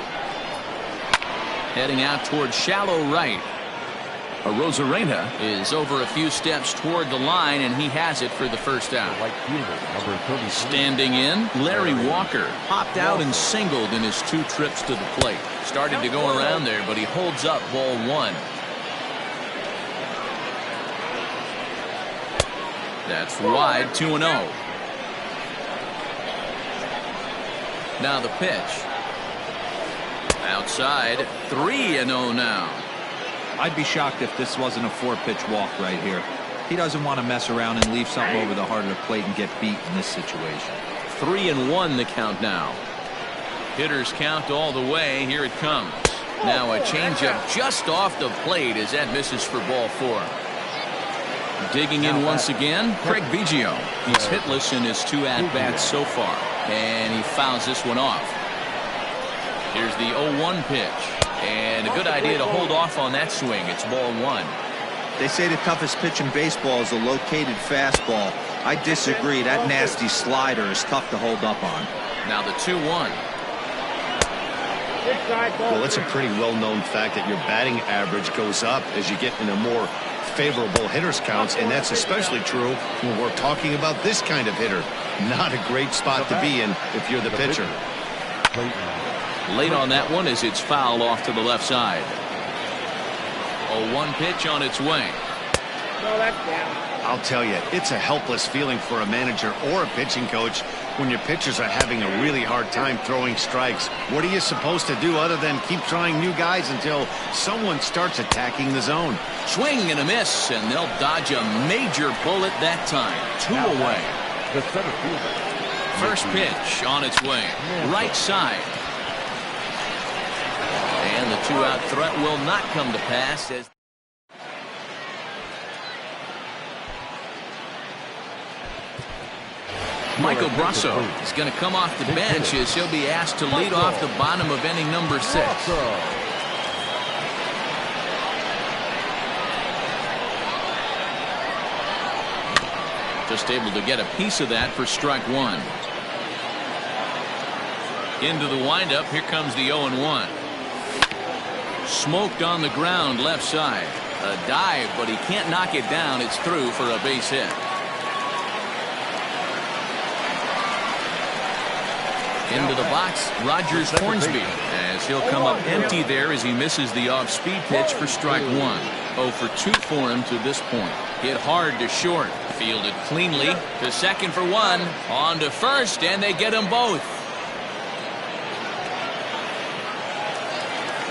Heading out towards shallow right. Rosarena is over a few steps toward the line, and he has it for the first out. Right fielder, number 33. Standing in, Larry Walker popped out and singled in his 2 trips to the plate. Started to go around there, but he holds up ball 1. That's wide, 2-0. Now the pitch. Outside, 3-0 now. I'd be shocked if this wasn't a 4-pitch walk right here. He doesn't want to mess around and leave something over the heart of the plate and get beat in this situation. 3-1 the count now. Hitters count all the way. Here it comes. Now a changeup just off the plate as that misses for ball 4. Digging in once again, Craig Biggio. He's hitless in his 2 at-bats so far, and he fouls this one off. Here's the 0-1 pitch, and a good idea to hold off on that swing. It's ball 1. They say the toughest pitch in baseball is a located fastball. I disagree. That nasty slider is tough to hold up on. Now the 2-1. Well, it's a pretty well-known fact that your batting average goes up as you get into more favorable hitters counts, and that's especially true when we're talking about this kind of hitter. Not a great spot to be in if you're the pitcher. Late on that one as it's fouled off to the left side. 0-1 pitch on its way. No, that's down. I'll tell you, it's a helpless feeling for a manager or a pitching coach when your pitchers are having a really hard time throwing strikes. What are you supposed to do other than keep trying new guys until someone starts attacking the zone? Swing and a miss, and they'll dodge a major bullet that time. 2 away. The center fielder. First pitch on its way. Right side. And the 2-out threat will not come to pass as Michael Brasso is going to come off the bench as he'll be asked to lead off the bottom of inning number 6. Just able to get a piece of that for strike 1. Into the windup. Here comes the 0-1. Smoked on the ground left side. A dive, but he can't knock it down. It's through for a base hit. Into the box, Rogers Hornsby, as he'll come up empty there as he misses the off-speed pitch for strike 1. 0 for 2 for him to this point. Hit hard to short. Fielded cleanly to second for 1. On to first, and they get them both.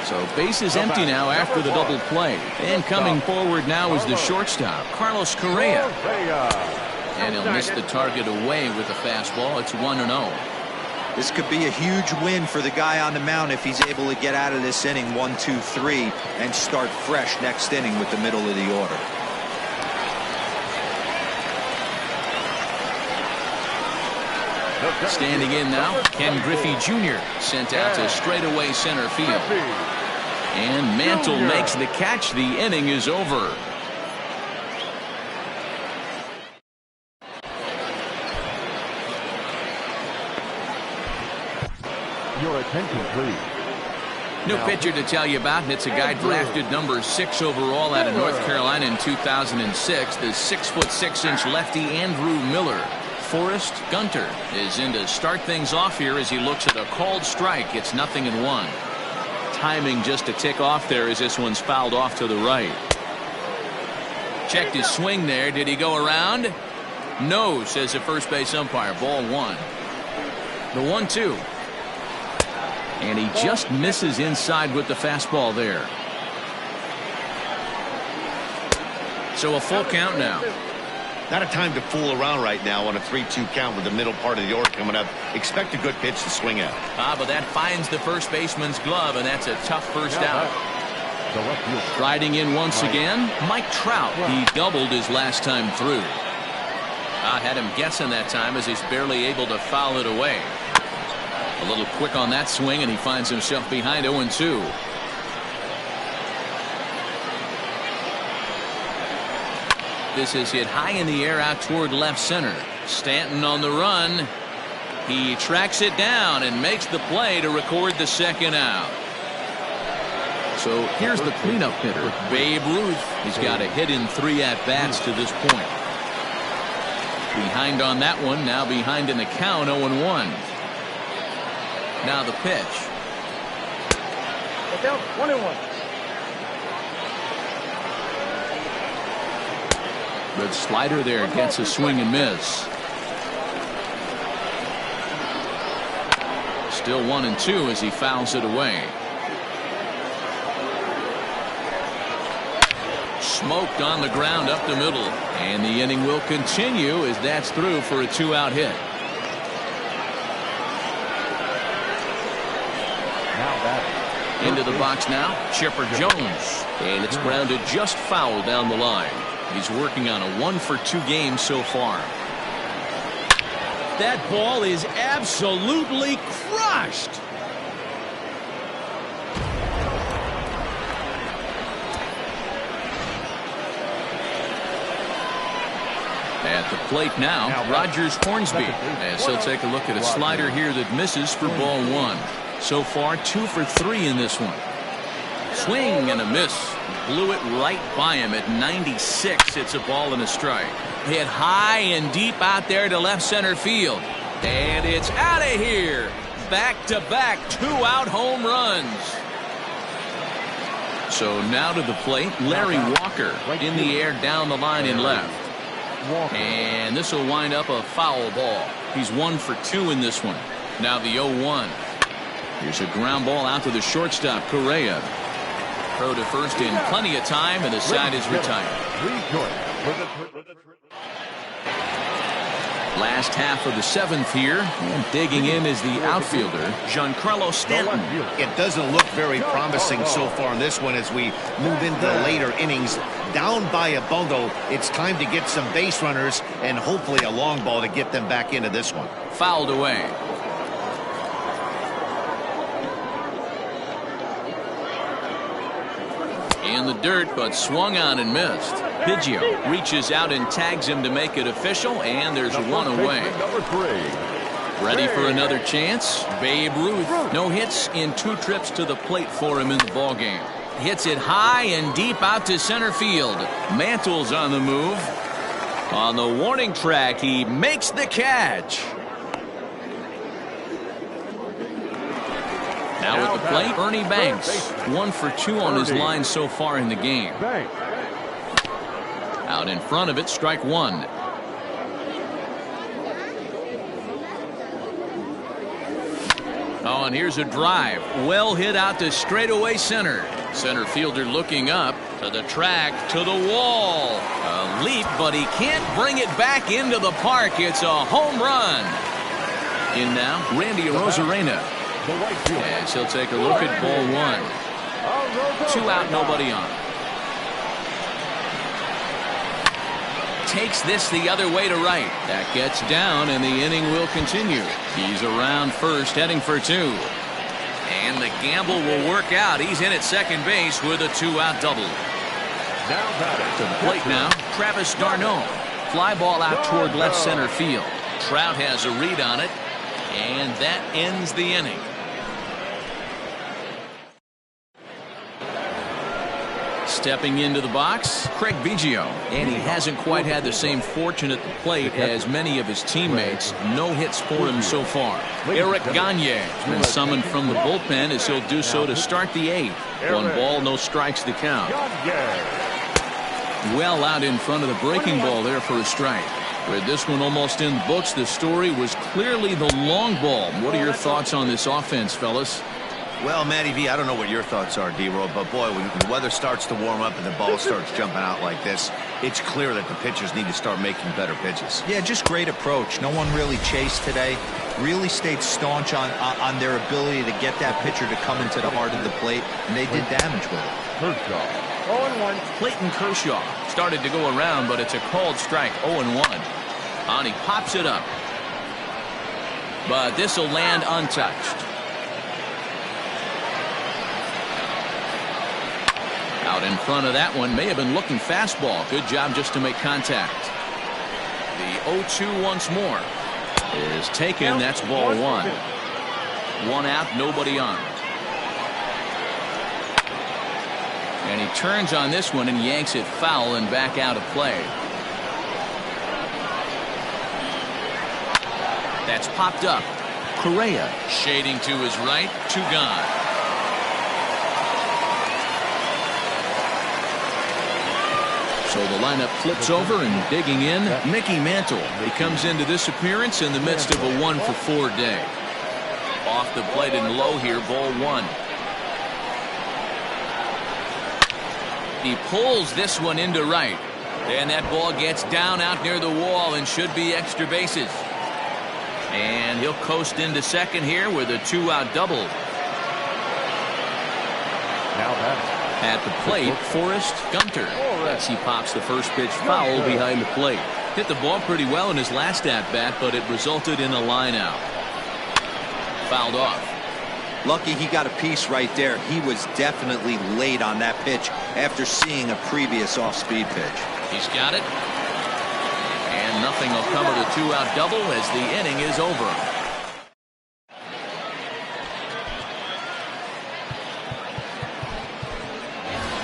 So base is empty now after the double play. And coming forward now is the shortstop, Carlos Correa. And he'll miss the target away with a fastball. It's 1-0. This could be a huge win for the guy on the mound if he's able to get out of this inning 1, 2, 3 and start fresh next inning with the middle of the order. Standing in now, Ken Griffey Jr. sent out to straightaway center field. And Mantle makes the catch. The inning is over. Your attention, please. New pitcher to tell you about, and it's a guy drafted number 6 overall out of North Carolina in 2006. The 6'6" lefty Andrew Miller. Forrest Gunter is in to start things off here as he looks at a called strike. It's 0-1. Timing just to tick off there as this one's fouled off to the right. Checked his swing there. Did he go around? No, says the first base umpire. Ball 1. The 1-2. And he just misses inside with the fastball there. So a full count now. Not a time to fool around right now on a 3-2 count with the middle part of the order coming up. Expect a good pitch to swing at. But that finds the first baseman's glove, and that's a tough first out. Riding in once again, Mike Trout. He doubled his last time through. I had him guessing that time as he's barely able to foul it away. A little quick on that swing, and he finds himself behind 0-2. This is hit high in the air out toward left center. Stanton on the run. He tracks it down and makes the play to record the second out. So here's the cleanup hitter, Babe Ruth. He's got a hit in 3 at-bats to this point. Behind on that one, now behind in the count, 0-1. Now the pitch. Look out, 1-1. Good slider there, gets a swing and miss. Still 1-2 as he fouls it away. Smoked on the ground up the middle, and the inning will continue as that's through for a 2-out hit. Into the box now, Chipper Jones, and it's grounded just foul down the line. He's working on a 1-for-2 game so far. That ball is absolutely crushed. At the plate now, Rogers Hornsby, as he'll take a look at a slider here that misses for ball 1. So far, 2 for 3 in this one. Swing and a miss. Blew it right by him at 96. It's a ball and a strike. Hit high and deep out there to left center field. And it's out of here. Back-to-back 2-out home runs. So now to the plate, Larry Walker in the air down the line in left. And this will wind up a foul ball. He's 1 for 2 in this one. Now the 0-1. Here's a ground ball out to the shortstop, Correa. Throw to first in plenty of time, and the side is retired. Last half of the 7th here, and digging in is the outfielder, Giancarlo Stanton. It doesn't look very promising so far in this one as we move into the later innings. Down by a bundle, it's time to get some base runners and hopefully a long ball to get them back into this one. Fouled away. In the dirt, but swung on and missed. Biggio reaches out and tags him to make it official, and there's one away. Ready for another chance? Babe Ruth. No hits in 2 trips to the plate for him in the ballgame. Hits it high and deep out to center field. Mantle's on the move. On the warning track, he makes the catch. Now at the plate, Ernie Banks. 1 for 2 on his line so far in the game. Out in front of it, strike 1. Oh, and here's a drive. Well hit out to straightaway center. Center fielder looking up to the track, to the wall. A leap, but he can't bring it back into the park. It's a home run. In now, Randy Arozarena. As he'll take a look at ball 1. 2 out, nobody on. Takes this the other way to right. That gets down, and the inning will continue. He's around first, heading for 2. And the gamble will work out. He's in at second base with a 2-out double. To the plate now, Travis d'Arnaud. Fly ball out toward left center field. Trout has a read on it, and that ends the inning. Stepping into the box, Craig Biggio, and he hasn't quite had the same fortune at the plate as many of his teammates. No hits for him so far. Eric Gagne has been summoned from the bullpen as he'll do so to start the 8th. 1 ball, no strikes to count. Well out in front of the breaking ball there for a strike. With this one almost in the books, the story was clearly the long ball. What are your thoughts on this offense, fellas? Well, Matty V, I don't know what your thoughts are, D-Roll, but boy, when the weather starts to warm up and the ball starts jumping out like this, it's clear that the pitchers need to start making better pitches. Yeah, just great approach. No one really chased today. Really stayed staunch on their ability to get that pitcher to come into the heart of the plate, and they did damage with it. 0-1. Clayton Kershaw started to go around, but it's a called strike. 0-1. And he pops it up. But this will land untouched. Out in front of that one, may have been looking fastball. Good job just to make contact. The 0-2 once more is taken. That's ball one. One out, nobody on. And he turns on this one and yanks it foul and back out of play. That's popped up. Correa shading to his right, two gone. So the lineup flips over and digging in, Mickey Mantle. He comes into this appearance in the midst of a 1-for-4 day. Off the plate and low here, ball one. He pulls this one into right. And that ball gets down out near the wall and should be extra bases. And he'll coast into second here with a 2-out double. Now batting. At the plate, Forrest Gunter. As he pops the first pitch foul behind the plate. Hit the ball pretty well in his last at-bat, but it resulted in a line out. Fouled off. Lucky he got a piece right there. He was definitely late on that pitch after seeing a previous off-speed pitch. He's got it. And nothing will come of the 2-out double as the inning is over.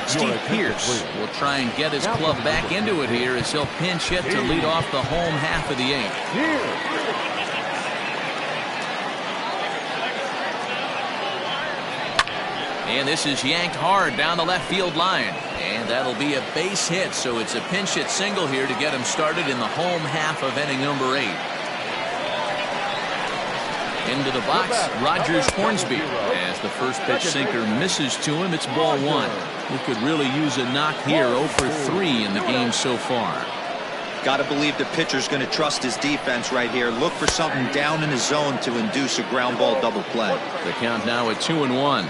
Steve Pearce will try and get his club back into it here as he'll pinch hit to lead off the home half of the eighth. And this is yanked hard down the left field line. And that'll be a base hit, so it's a pinch hit single here to get him started in the home half of inning number 8. Into the box, Rogers Hornsby. As the first pitch sinker misses to him, it's ball one. We could really use a knock here. 0 for 3 in the game so far. Got to believe the pitcher's going to trust his defense right here. Look for something down in his zone to induce a ground ball double play. The count now at 2-1.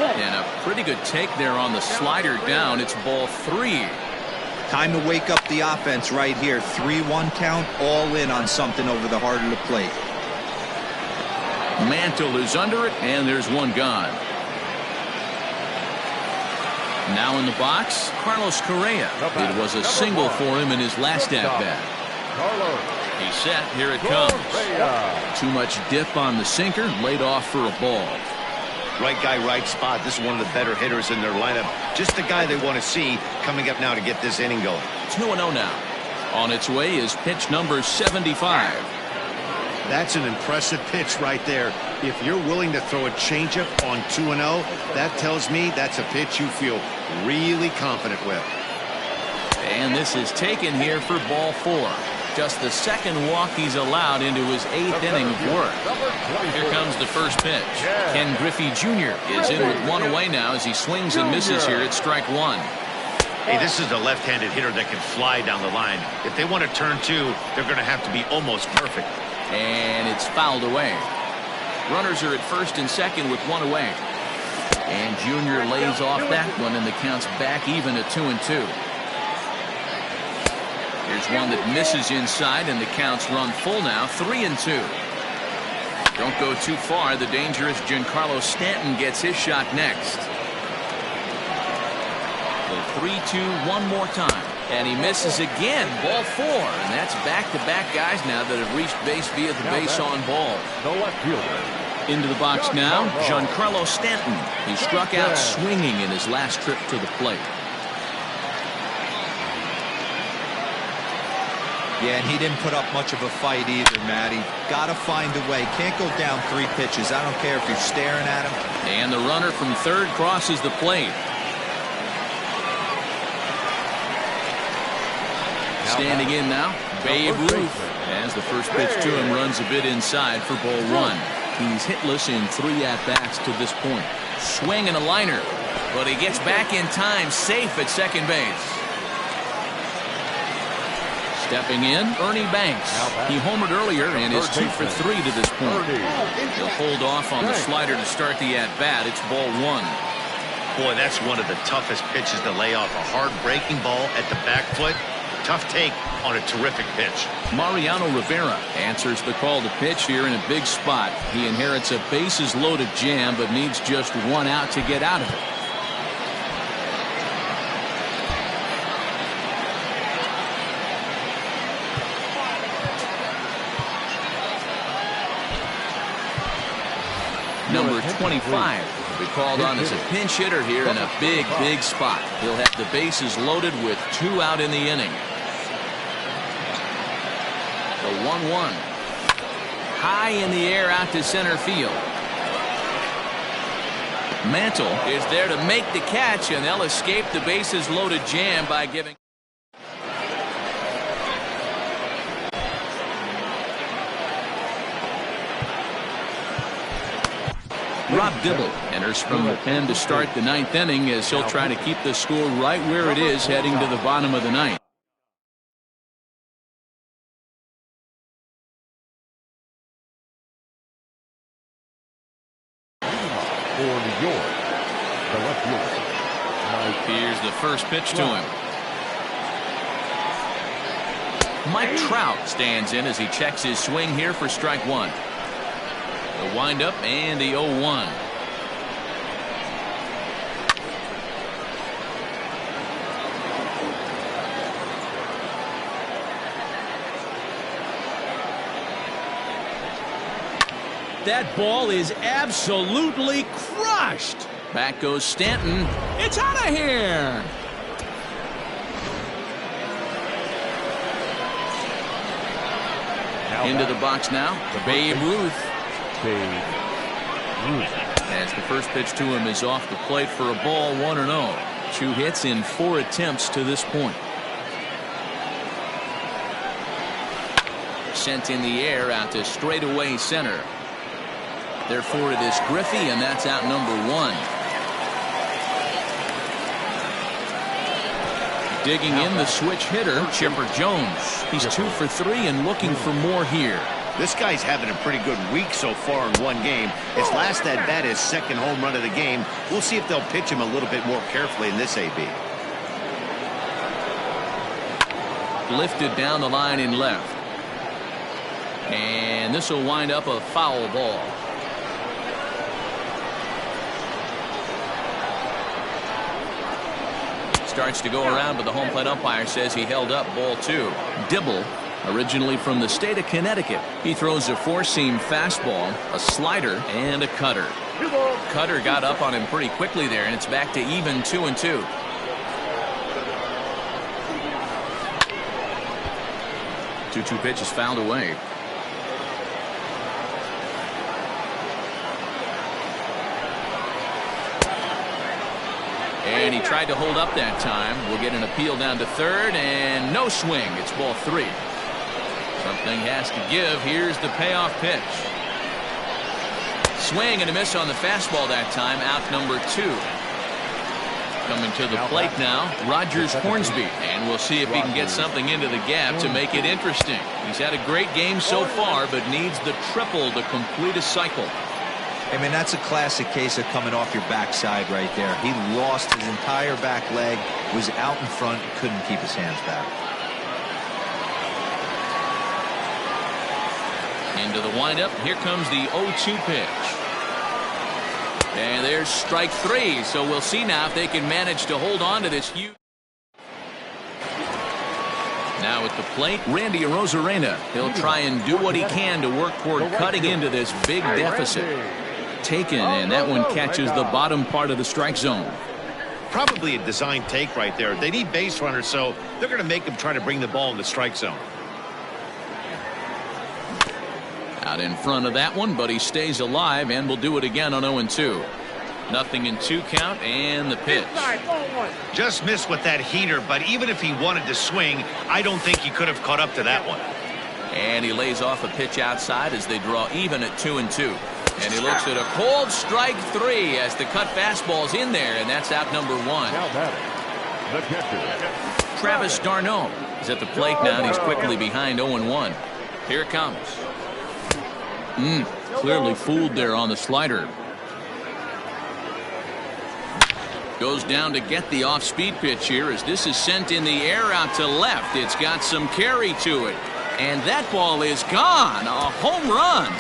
And a pretty good take there on the slider down. It's ball 3. Time to wake up the offense right here. 3-1 count, all in on something over the heart of the plate. Mantle is under it, and there's one gone. Now in the box, Carlos Correa. It was a single for him in his last at-bat. He's set. Here it comes. Too much dip on the sinker. Laid off for a ball. Right guy, right spot. This is one of the better hitters in their lineup. Just the guy they want to see coming up now to get this inning going. 2-0 now. On its way is pitch number 75. That's an impressive pitch right there. If you're willing to throw a changeup on 2-0, that tells me that's a pitch you feel really confident with. And this is taken here for ball 4. Just the second walk he's allowed into his 8th inning of work. Here comes the first pitch. Ken Griffey Jr. is in with one away now as he swings and misses here at strike 1. Hey, this is a left-handed hitter that can fly down the line. If they want to turn 2, they're going to have to be almost perfect. And it's fouled away. Runners are at first and second with one away. And Jr. lays off that one, and the count's back even at 2-2. Here's one that misses inside, and the count's run full now, 3-2. Don't go too far. The dangerous Giancarlo Stanton gets his shot next. The 3-2 one more time. And he misses again. Ball 4. And that's back-to-back guys now that have reached base via the base on ball. The left fielder. Into the box now, Giancarlo Stanton. He struck out swinging in his last trip to the plate. Yeah, and he didn't put up much of a fight either, Matty. Got to find a way. Can't go down 3 pitches. I don't care if you're staring at him. And the runner from third crosses the plate. Standing in now, Babe Ruth. As the first pitch to him runs a bit inside for ball 1. He's hitless in 3 at-bats to this point. Swing and a liner. But he gets back in time, safe at second base. Stepping in, Ernie Banks. He homered earlier and is 2 for 3 to this point. He'll hold off on the slider to start the at-bat. It's ball 1. Boy, that's one of the toughest pitches to lay off. A hard breaking ball at the back foot. Tough take on a terrific pitch. Mariano Rivera answers the call to pitch here in a big spot. He inherits a bases-loaded jam, but needs just 1 out to get out of it. number 25. He'll be called on as a pinch hitter here in a big, big spot. He'll have the bases loaded with 2 out in the inning. The 1-1. High in the air out to center field. Mantle is there to make the catch, and they'll escape the bases loaded jam by giving. Rob Dibble enters from the pen to start the 9th inning as he'll try to keep the score right where it is heading to the bottom of the 9th. For New York, the left fielder. Here's the first pitch to him. Mike Trout stands in as he checks his swing here for strike 1. The windup and the 0-1. That ball is absolutely crushed. Back goes Stanton. It's out of here. Into the box now. Babe Ruth. As the first pitch to him is off the plate for a ball, 1-0. 2 hits in 4 attempts to this point. Sent in the air out to straightaway center. Therefore it is Griffey, and that's out number 1. Digging in the switch hitter, Chipper Jones. He's 2 for 3 and looking for more here. This guy's having a pretty good week so far in one game. His last at bat is 2nd home run of the game. We'll see if they'll pitch him a little bit more carefully in this AB. Lifted down the line in left. And this will wind up a foul ball. Starts to go around, but the home plate umpire says he held up ball 2. Dibble, originally from the state of Connecticut. He throws a 4-seam fastball, a slider, and a cutter. Cutter got up on him pretty quickly there, and it's back to even 2-2. Two pitches fouled away. And he tried to hold up that time. We'll get an appeal down to 3rd, and no swing. It's ball 3. Something has to give. Here's the payoff pitch. Swing and a miss on the fastball that time. Out number 2. Coming to the plate now, Rogers Hornsby. And we'll see if he can get something into the gap to make it interesting. He's had a great game so far, but needs the triple to complete a cycle. I mean, that's a classic case of coming off your backside right there. He lost his entire back leg, was out in front, couldn't keep his hands back. Into the windup. Here comes the 0-2 pitch. And there's strike 3. So we'll see now if they can manage to hold on to this huge. Now at the plate, Randy Arozarena. He'll try and do what he can to work toward cutting into this big deficit. Taken, and that one catches the bottom part of the strike zone. Probably a design take right there. They need base runners, so they're going to make them try to bring the ball in the strike zone. Out in front of that one, but he stays alive and will do it again on 0-2. Nothing in 2 count, and the pitch. Just missed with that heater, but even if he wanted to swing, I don't think he could have caught up to that one. And he lays off a pitch outside as they draw even at 2-2. And he looks at a cold strike 3 as the cut fastball's in there, and that's out number 1. Now batting, the catcher. Travis d'Arnaud is at the plate now, and he's quickly behind 0-1. Here it comes. Clearly fooled there on the slider. Goes down to get the off-speed pitch here as this is sent in the air out to left. It's got some carry to it. And that ball is gone. A home run.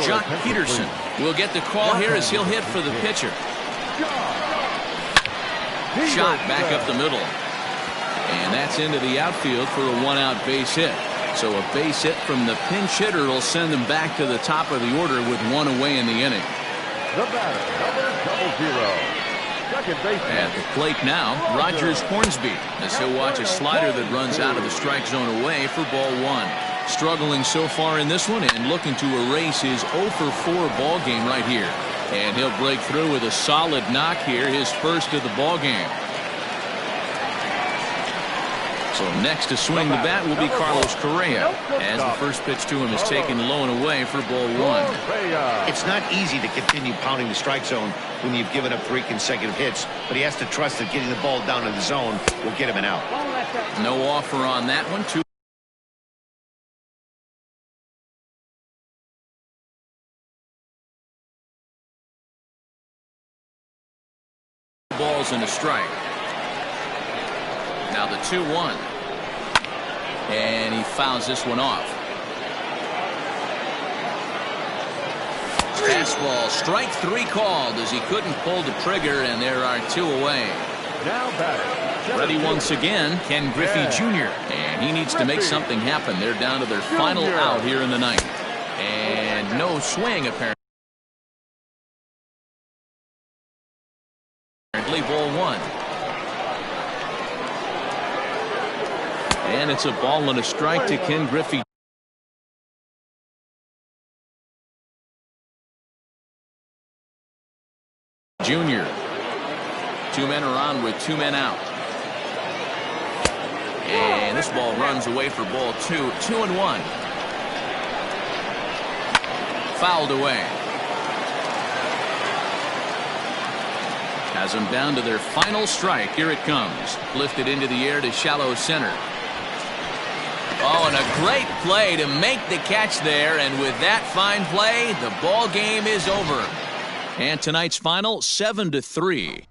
Jock Peterson will get the call here as he'll hit for the pitcher. Shot back up the middle. And that's into the outfield for a 1-out base hit. So a base hit from the pinch hitter will send them back to the top of the order with one away in the inning. The batter, number 00. Second baseman. At the plate now, Rogers Hornsby, as he'll watch a slider that runs out of the strike zone away for ball one. Struggling so far in this one and looking to erase his 0 for 4 ball game right here. And he'll break through with a solid knock here, his first of the ball game. So next to swing the bat will be Carlos Correa, as the first pitch to him is taken low and away for ball one. It's not easy to continue pounding the strike zone when you've given up 3 consecutive hits, but he has to trust that getting the ball down in the zone will get him an out. No offer on that one. 2 balls and a strike. Now the 2-1. And he fouls this one off. Fastball, strike 3 called as he couldn't pull the trigger, and there are 2 away. Now batting. Ready once again, Ken Griffey Jr. And he needs to make something happen. They're down to their final out here in the ninth. And no swing apparently. Ball one. And it's a ball and a strike to Ken Griffey Jr. 2 men are on with 2 men out. And this ball runs away for ball 2. 2-1. Fouled away. Has them down to their final strike. Here it comes. Lifted into the air to shallow center. Oh, and a great play to make the catch there. And with that fine play, the ball game is over. And tonight's final, 7-3.